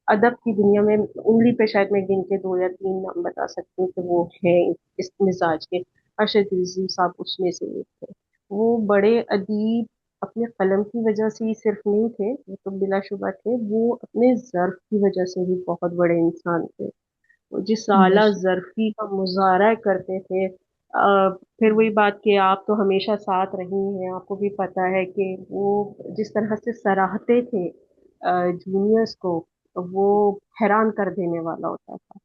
ادب کی دنیا میں انگلی پہ شاید میں گن کے 2 یا 3 نام بتا سکتی ہوں کہ وہ ہے اس مزاج کے. ارشد رضوی صاحب اس میں سے ایک تھے. وہ بڑے ادیب اپنے قلم کی وجہ سے ہی صرف نہیں تھے, وہ تو بلا شبہ تھے, وہ اپنے ظرف کی وجہ سے بھی بہت بڑے انسان تھے. وہ جس اعلیٰ ظرفی کا مظاہرہ کرتے تھے, پھر وہی بات کہ آپ تو ہمیشہ ساتھ رہی ہیں, آپ کو بھی پتا ہے کہ وہ جس طرح سے سراہتے تھے جونیئرس کو, وہ حیران کر دینے والا ہوتا تھا.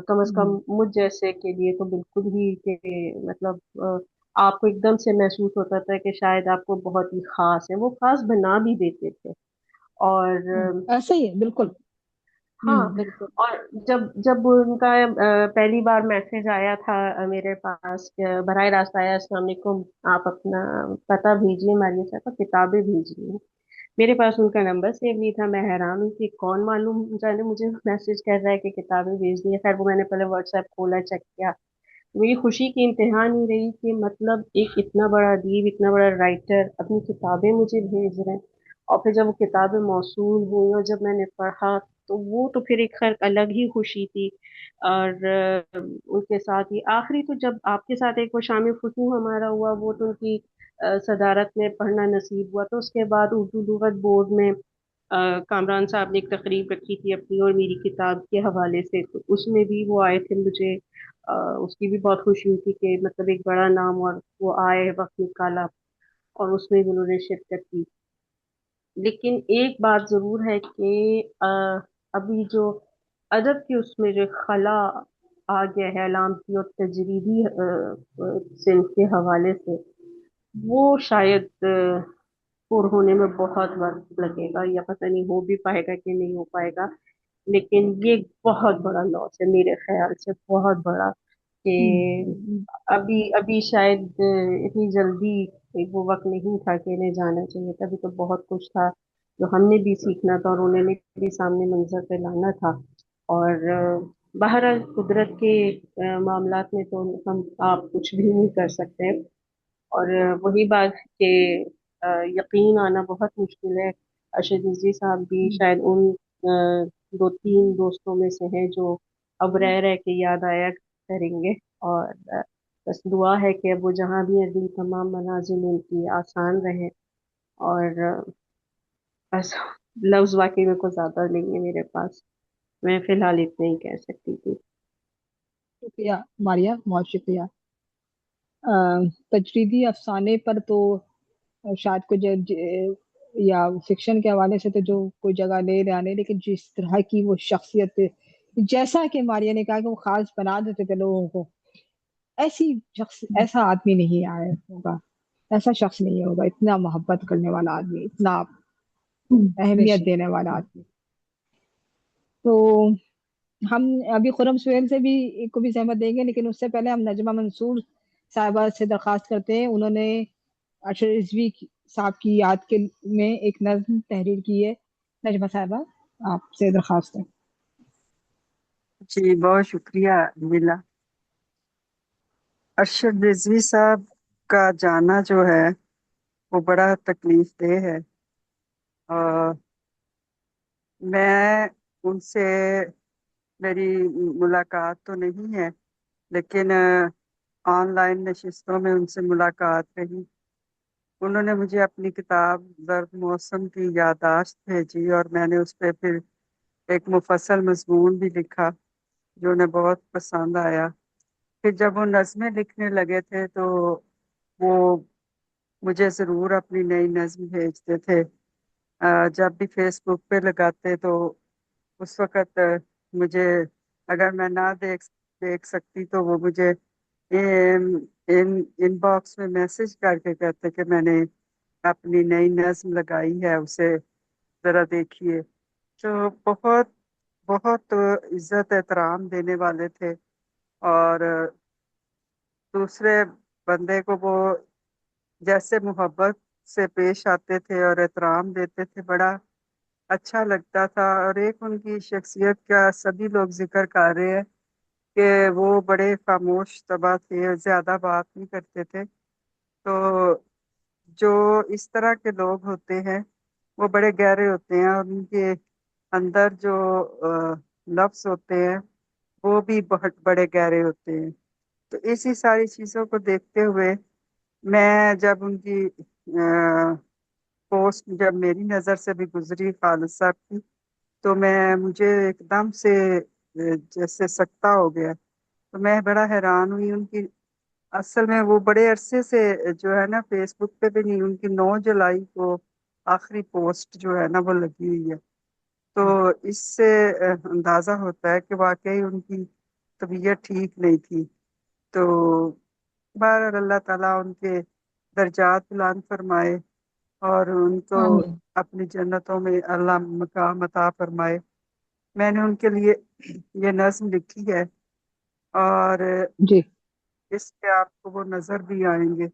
کم از کم مجھ جیسے کے لیے تو بالکل ہی کہ مطلب آپ کو ایک دم سے محسوس ہوتا تھا کہ شاید آپ کو بہت ہی خاص ہے, وہ خاص بنا بھی دیتے تھے. اور ایسا ہی ہے, بالکل. ہاں, بالکل. اور جب ان کا پہلی بار میسج آیا تھا میرے پاس, براہ راست آیا, السلام علیکم, آپ اپنا پتہ بھیجیے, ماریہ صاحب کتابیں بھیجیے. میرے پاس ان کا نمبر سیو نہیں تھا. میں حیران ہوں کہ کون معلوم جانے مجھے میسج کر رہا ہے کہ کتابیں بھیج دی. خیر وہ میں نے پہلے واٹس ایپ کھولا, چیک کیا, میری خوشی کی انتہا نہیں رہی کہ مطلب ایک اتنا بڑا ادیب, اتنا بڑا رائٹر اپنی کتابیں مجھے بھیج رہے ہیں. اور پھر جب وہ کتابیں موصول ہوئی اور جب میں نے پڑھا تو وہ تو پھر ایک خیر الگ ہی خوشی تھی. اور ان کے ساتھ ہی آخری تو جب آپ کے ساتھ ایک وہ شام فسوں ہمارا ہوا, وہ تو ان کی صدارت میں پڑھنا نصیب ہوا، تو اس کے بعد اردو لغت بورڈ میں کامران صاحب نے ایک تقریب رکھی تھی اپنی اور میری کتاب کے حوالے سے، تو اس میں بھی وہ آئے تھے، مجھے اس کی بھی بہت خوشی ہوئی تھی کہ مطلب ایک بڑا نام اور وہ آئے، وقت نکالا اور اس میں بھی انہوں نے شرکت کی۔ لیکن ایک بات ضرور ہے کہ ابھی جو ادب کی اس میں جو خلا آ گیا ہے علامتی اور تجریدی صنف کے حوالے سے، وہ شاید پر ہونے میں بہت وقت لگے گا، یا پتہ نہیں ہو بھی پائے گا کہ نہیں ہو پائے گا، لیکن یہ ایک بہت بڑا لاس ہے میرے خیال سے، بہت بڑا، کہ ابھی ابھی شاید اتنی جلدی وہ وقت نہیں تھا کہ انہیں جانا چاہیے تھا، ابھی تو بہت کچھ تھا جو ہم نے بھی سیکھنا تھا اور انہوں نے بھی سامنے منظر پہ لانا تھا۔ اور بہرحال قدرت کے معاملات میں تو ہم آپ کچھ بھی نہیں کر سکتے، اور وہی بات کہ یقین آنا بہت مشکل ہے۔ ارشد رضوی صاحب بھی شاید ان دو تین دوستوں میں سے ہیں جو اب رہ رہ کے یاد آیا کریں گے، اور بس دعا ہے کہ اب وہ جہاں بھی اگلی تمام منازل ان کی آسان رہے، اور بس لفظ واقعی میں کو زیادہ نہیں ہے میرے پاس، میں فی الحال اتنا ہی کہہ سکتی تھی۔ شکریہ ماریہ، بہت شکریہ۔ تجریدی افسانے پر تو شاید کچھ یا فکشن کے حوالے سے تو جو کوئی جگہ لے جانے، لیکن جس طرح کی وہ شخصیت، جیسا کہ ماریہ نے کہا کہ وہ خاص بنا دیتے تھے لوگوں کو، ایسی شخص، ایسا آدمی نہیں آیا ہوگا، ایسا شخص نہیں ہوگا، اتنا محبت کرنے والا آدمی، اتنا اہمیت دینے والا آدمی۔ تو ہم ابھی خرم سہیل سے بھی کو بھی زحمت دیں گے، لیکن اس سے پہلے ہم نجمہ منصور صاحبہ سے درخواست کرتے ہیں، انہوں نے ارشد رضوی صاحب کی یاد کے میں ایک نظم تحریر کی ہے۔ نجمہ صاحبہ، آپ سے درخواست ہے۔ جی بہت شکریہ ملا۔ ارشد رضوی صاحب کا جانا جو ہے وہ بڑا تکلیف دہ ہے، اور میں ان سے میری ملاقات تو نہیں ہے، لیکن آن لائن نشستوں میں ان سے ملاقات رہی۔ انہوں نے مجھے اپنی کتاب ضرب موسم کی یادداشت بھیجی، اور میں نے اس پہ پھر ایک مفصل مضمون بھی لکھا جو انہیں بہت پسند آیا۔ پھر جب وہ نظمیں لکھنے لگے تھے تو وہ مجھے ضرور اپنی نئی نظم بھیجتے تھے۔ جب بھی فیس بک پہ لگاتے تو اس وقت مجھے، اگر میں نہ دیکھ سکتی تو وہ مجھے ان باکس میں میسج کر کے کہتے کہ میں نے اپنی نئی نظم لگائی ہے، اسے ذرا دیکھیے۔ تو بہت بہت عزت احترام دینے والے تھے، اور دوسرے بندے کو وہ جیسے محبت سے پیش آتے تھے اور احترام دیتے تھے، بڑا اچھا لگتا تھا۔ اور ایک ان کی شخصیت کا سبھی لوگ ذکر کر رہے ہیں کہ وہ بڑے خاموش طبع تھے، زیادہ بات نہیں کرتے تھے۔ تو جو اس طرح کے لوگ ہوتے ہیں وہ بڑے گہرے ہوتے ہیں، اور ان کے اندر جو لفظ ہوتے ہیں وہ بھی بہت بڑے گہرے ہوتے ہیں۔ تو اسی ساری چیزوں کو دیکھتے ہوئے میں جب ان کی پوسٹ جب میری نظر سے بھی گزری خالد صاحب کی، تو مجھے ایک دم سے جیسے سکتہ ہو گیا، تو میں بڑا حیران ہوئی۔ ان کی اصل میں وہ بڑے عرصے سے جو ہے نا فیس بک پہ بھی نہیں، ان کی 9 جولائی کو آخری پوسٹ جو ہے نا وہ لگی ہوئی ہے۔ تو اس سے اندازہ ہوتا ہے کہ واقعی ان کی طبیعت ٹھیک نہیں تھی۔ تو بہرحال اللہ تعالیٰ ان کے درجات بلند فرمائے، اور ان کو آمین۔ اپنی جنتوں میں اللہ مقام عطا فرمائے۔ میں نے ان کے لیے یہ نظم لکھی ہے، اور جی۔ اس پہ آپ کو وہ نظر بھی آئیں گے۔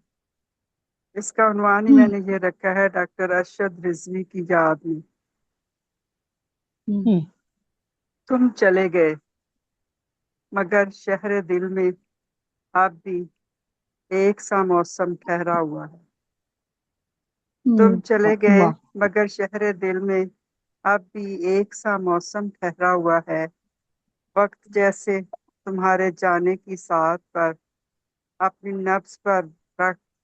اس کا عنوان ہی میں نے یہ رکھا ہے، ڈاکٹر ارشد رضوی کی یاد میں۔ تم چلے گئے مگر شہر دل میں اب بھی ایک سا موسم ٹھہرا ہوا ہے۔ تم چلے گئے واہ۔ مگر شہر دل میں اب بھی ایک سا موسم ٹھہرا ہوا ہے۔ وقت جیسے تمہارے جانے کی ساعت پر اپنی نبض پر رکھ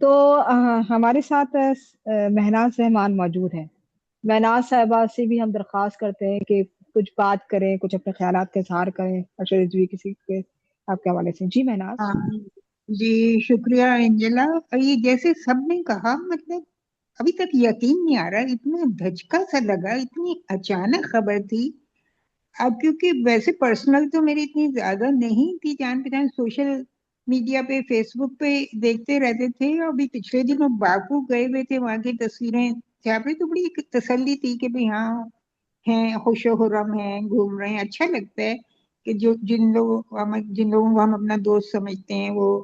تو ہمارے ساتھ مہناز رحمان موجود ہیں. مہناز صاحبہ سے بھی ہم درخواست کرتے ہیں کہ کچھ بات کریں، کچھ اپنے خیالات کا اظہار کریں ارشد رضوی کسی کے آپ کے حوالے سے. جی مہناز. ہاں جی، شکریہ انجلا. یہ جیسے سب نے کہا، مطلب ابھی تک یقین نہیں آ رہا، اتنا دھچکا سا لگا، اتنی اچانک خبر تھی. اب کیونکہ ویسے پرسنل تو میری اتنی زیادہ نہیں تھی جان پہچان، سوشل میڈیا پہ فیس بک پہ دیکھتے رہتے تھے. ابھی پچھلے دنوں باکو گئے ہوئے تھے، وہاں کی تصویریں چھاپی تو بڑی ایک تسلی تھی کہ بھئی ہاں ہیں، خوش و خرم ہیں، گھوم رہے ہیں. اچھا لگتا ہے کہ جن لوگوں کو ہم اپنا دوست سمجھتے ہیں وہ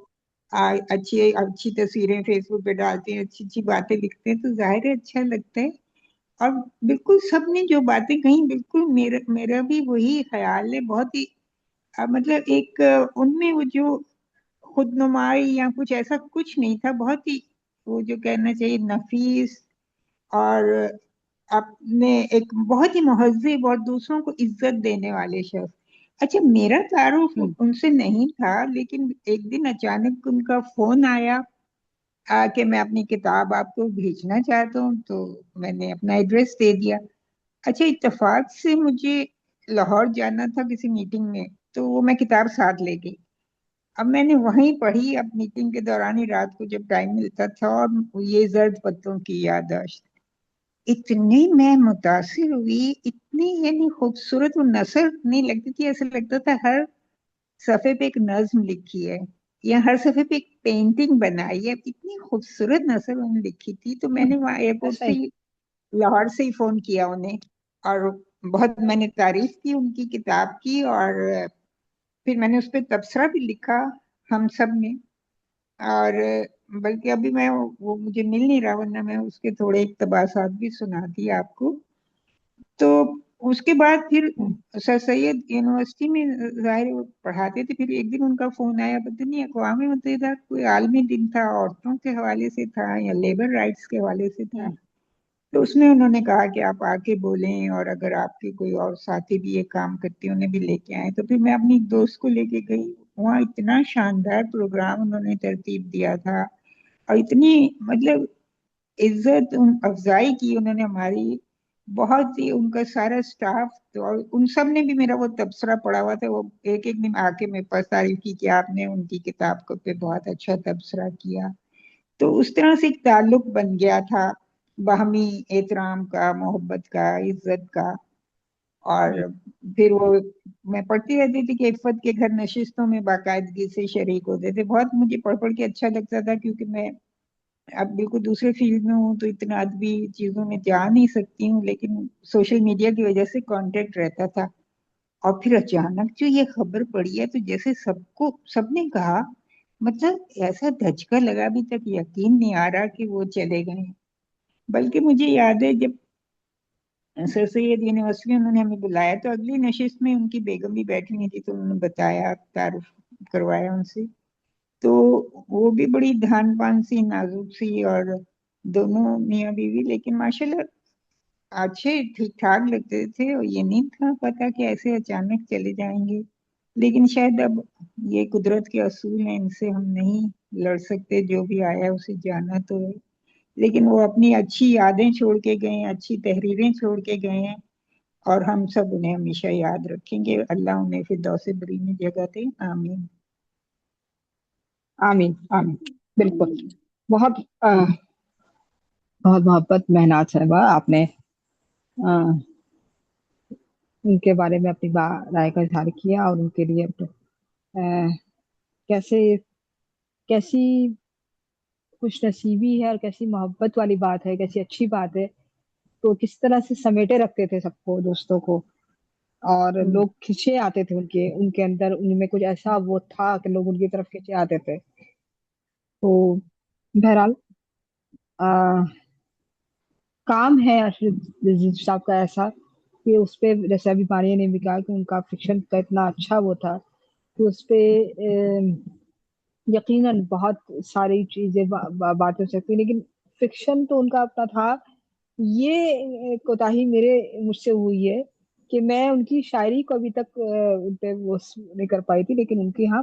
اچھی اچھی تصویریں فیس بک پہ ڈالتے ہیں، اچھی اچھی باتیں لکھتے ہیں، تو ظاہر ہے اچھا لگتا ہے. اور بالکل سب نے جو باتیں کہیں بالکل میرا بھی وہی خیال ہے. بہت ہی مطلب ایک ان میں وہ جو خود نمائی یا کچھ ایسا کچھ نہیں تھا. بہت ہی وہ جو کہنا چاہیے نفیس اور اپنے ایک بہت ہی مہذب اور دوسروں کو عزت دینے والے شخص. اچھا، میرا تعارف ان سے نہیں تھا، لیکن ایک دن اچانک ان کا فون آیا کہ میں اپنی کتاب آپ کو بھیجنا چاہتا ہوں، تو میں نے اپنا ایڈریس دے دیا. اچھا، اتفاق سے مجھے لاہور جانا تھا کسی میٹنگ میں، تو وہ میں کتاب ساتھ لے گئی. اب میں نے وہیں پڑھی، اب میٹنگ کے دوران ہی رات کو جب ٹائم ملتا تھا، اور یہ زرد پتوں کی یادداشت اتنی میں متاثر ہوئی، اتنی یعنی خوبصورت وہ نثر نہیں لگتی تھی، ایسا لگتا تھا ہر صفحے پہ ایک نظم لکھی ہے یا ہر صفحے پہ ایک پینٹنگ بنائی ہے. اتنی خوبصورت نثر انہوں نے لکھی تھی. تو میں نے وہاں ایئرپورٹ ایسا سے ہی. ہی لاہور سے ہی فون کیا انہیں، اور بہت میں نے تعریف کی ان کی کتاب کی، اور پھر میں نے اس پہ تبصرہ بھی لکھا ہم سب نے. اور بلکہ ابھی میں وہ مجھے مل نہیں رہا، ورنہ میں اس کے تھوڑے اقتباسات بھی سناتی آپ کو. تو اس کے بعد پھر سر سید یونیورسٹی میں ظاہر وہ پڑھاتے تھے. پھر ایک دن ان کا فون آیا، پتہ نہیں اقوام متحدہ کوئی عالمی دن تھا، عورتوں کے حوالے سے تھا یا لیبر رائٹس کے حوالے سے تھا. تو اس میں انہوں نے کہا کہ آپ آ کے بولیں، اور اگر آپ کے کوئی اور ساتھی بھی یہ کام کرتے ہیں انہیں بھی لے کے آئیں. تو پھر میں اپنی ایک دوست کو لے کے گئی. وہاں اتنا شاندار پروگرام انہوں نے ترتیب دیا تھا، اور اتنی مطلب عزت افزائی کی انہوں نے ہماری. بہت ہی ان کا سارا سٹاف، اور ان سب نے بھی میرا وہ تبصرہ پڑھا ہوا تھا. وہ ایک ایک دن آ کے میرے پاس تعریف کی کہ آپ نے ان کی کتاب کو پہ بہت اچھا تبصرہ کیا. تو اس طرح سے ایک تعلق بن گیا تھا، باہمی احترام کا، محبت کا، عزت کا. اور پھر وہ میں پڑھتی رہتی تھی کہ عفت کے گھر نشستوں میں باقاعدگی سے شریک ہوتے تھے. بہت مجھے پڑھ پڑھ کے اچھا لگتا تھا، کیونکہ میں اب بالکل دوسرے فیلڈ میں ہوں، تو اتنا ادبی چیزوں میں جا نہیں سکتی ہوں، لیکن سوشل میڈیا کی وجہ سے کانٹیکٹ رہتا تھا. اور پھر اچانک جو یہ خبر پڑی ہے، تو جیسے سب نے کہا، مطلب ایسا دھچکا لگا، ابھی تک یقین نہیں آ رہا کہ وہ چلے گئے. بلکہ مجھے یاد ہے جب سر سید یونیورسٹی میں انہوں نے ہمیں بلایا، تو اگلی نشست میں ان کی بیگم بھی بیٹھی ہوئی تھی، تو انہوں نے بتایا، تعارف کروایا ان سے. تو وہ بھی بڑی دھان پان سی، نازک سی، اور دونوں میاں بیوی لیکن ماشاءاللہ اچھے ٹھیک ٹھاک لگتے تھے. اور یہ نہیں تھا پتا کہ ایسے اچانک چلے جائیں گے. لیکن شاید اب یہ قدرت کے اصول ہیں، ان سے ہم نہیں لڑ سکتے. جو بھی آیا اسے جانا تو ہے، لیکن وہ اپنی اچھی یادیں چھوڑ کے گئے ہیں، اچھی تحریریں چھوڑ کے گئے ہیں، اور ہم سب انہیں ہمیشہ یاد رکھیں گے. اللہ انہیں فردوس بری میں جگہ دے. آمین. آمین آمین. بالکل. بہت بہت محبت مہناز صاحبہ، آپ نے ان کے بارے میں اپنی رائے کا اظہار کیا، اور ان کے لیے کیسی خوش نصیبی ہے، اور کیسی محبت والی بات ہے، کیسی اچھی بات ہے. تو کس طرح سے سمیٹے رکھتے تھے سب کو، دوستوں کو، اور لوگ کھینچے آتے تھے ان کے اندر. ان میں کچھ ایسا وہ تھا کہ لوگ ان کی طرف کھینچے آتے تھے. تو بہرحال کام ہے ارشد صاحب کا ایسا کہ اس پہ، جیسے ابھی ماریہ نے بھی کہا کہ ان کا فکشن کا اتنا اچھا وہ تھا کہ اس پہ یقیناً بہت ساری چیزیں باتیں ہو سکتی، لیکن فکشن تو ان کا اپنا تھا. یہ کوتاہی مجھ سے ہوئی ہے کہ میں ان کی شاعری کو ابھی تک ان پہ وہ نہیں کر پائی تھی، لیکن ان کی ہاں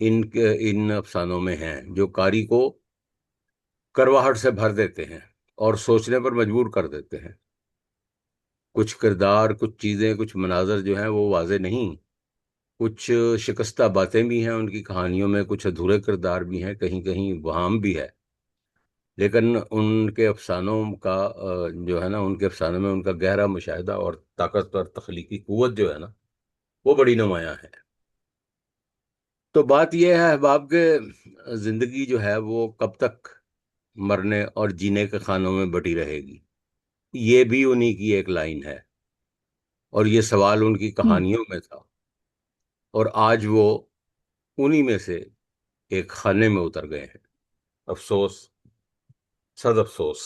ان افسانوں میں ہیں جو قاری کو کرواہٹ سے بھر دیتے ہیں اور سوچنے پر مجبور کر دیتے ہیں. کچھ کردار، کچھ چیزیں، کچھ مناظر جو ہیں وہ واضح نہیں، کچھ شکستہ باتیں بھی ہیں ان کی کہانیوں میں، کچھ ادھورے کردار بھی ہیں، کہیں کہیں وہام بھی ہے. لیکن ان کے افسانوں کا جو ہے نا، ان کے افسانوں میں ان کا گہرا مشاہدہ اور طاقت اور تخلیقی قوت جو ہے نا، وہ بڑی نمایاں ہے. تو بات یہ ہے احباب کہ زندگی جو ہے وہ کب تک مرنے اور جینے کے خانوں میں بٹی رہے گی. یہ بھی انہی کی ایک لائن ہے، اور یہ سوال ان کی کہانیوں میں تھا، اور آج وہ انہی میں سے ایک خانے میں اتر گئے ہیں. افسوس، صد افسوس.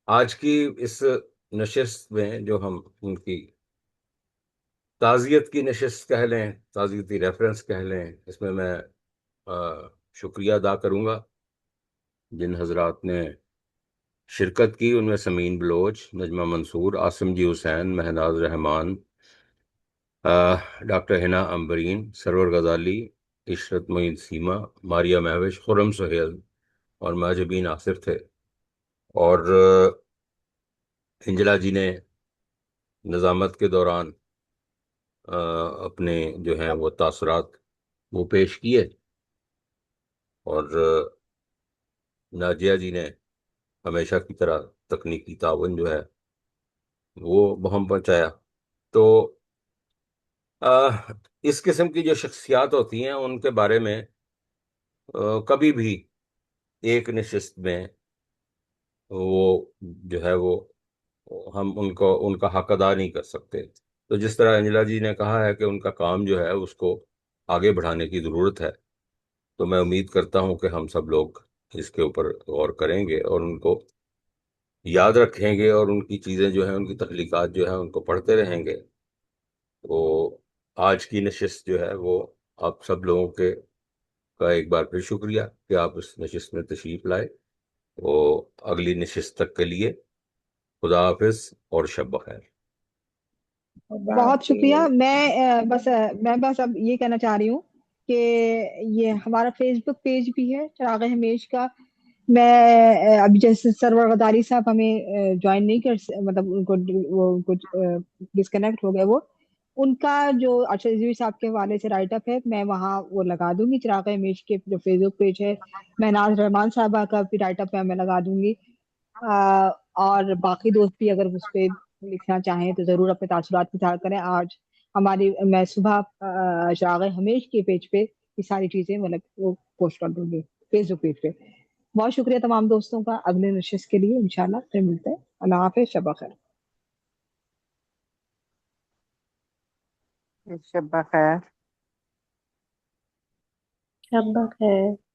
آج کی اس نشست میں جو ہم ان کی تعزیت کی نشست کہہ لیں، تعزیتی ریفرنس کہہ لیں، اس میں شکریہ ادا کروں گا جن حضرات نے شرکت کی. ان میں سمین بلوچ، نجمہ منصور، عاصم جی حسین، مہناز رحمان، ڈاکٹر حنا امبرین، سرور غزالی، عشرت معین سیما، ماریا مہوش، خرم سہیل اور معجبین آصف تھے. اور انجلا جی نے نظامت کے دوران اپنے جو ہیں وہ تاثرات وہ پیش کیے، اور ناجیہ جی نے ہمیشہ کی طرح تکنیکی تعاون جو ہے وہ بہم پہنچایا. تو اس قسم کی جو شخصیات ہوتی ہیں ان کے بارے میں کبھی بھی ایک نشست میں وہ جو ہے وہ ہم ان کا حق ادا نہیں کر سکتے. تو جس طرح انجلا جی نے کہا ہے کہ ان کا کام جو ہے اس کو آگے بڑھانے کی ضرورت ہے، تو میں امید کرتا ہوں کہ ہم سب لوگ اس کے اوپر غور کریں گے اور ان کو یاد رکھیں گے، اور ان کی چیزیں جو ہیں، ان کی تخلیقات جو ہیں ان کو پڑھتے رہیں گے. تو آج کی نشست جو ہے وہ آپ سب لوگوں کے کا ایک بار پھر شکریہ کہ آپ اس نشست میں تشریف لائے. تو اگلی نشست تک کے لیے خدا حافظ اور شب بخیر. بہت شکریہ. میں بس اب یہ کہنا چاہ رہی ہوں کہ یہ ہمارا فیس بک پیج بھی ہے چراغ ہمیش کا. میں ابھی جیسے سرور غداری صاحب ہمیں جوائن نہیں مطلب ان کو وہ کچھ ڈسکنیکٹ ہو گئے. وہ ان کا جو ارشد رضوی صاحب کے حوالے سے رائٹ اپ ہے، میں وہاں وہ لگا دوں گی. چراغ ہمیش کے جو فیس بک پیج ہے، مہناز رحمان صاحبہ کا بھی رائٹ اپ ہے، میں لگا دوں گی. اور باقی دوست بھی اگر اس پہ لکھنا چاہیں تو ضرور اپنے تاثرات اظہار کریں. آج میں صبح چراغ ہمیش کے پیج پہ یہ ساری چیزیں مطلب وہ پوسٹ کر دوں گی فیس بک پیج پہ. بہت شکریہ تمام دوستوں کا. اگلے نشست کے لیے انشاءاللہ پھر ملتے ہیں. اللہ حافظ. شب بخیر. شب بخیر. شب بخیر.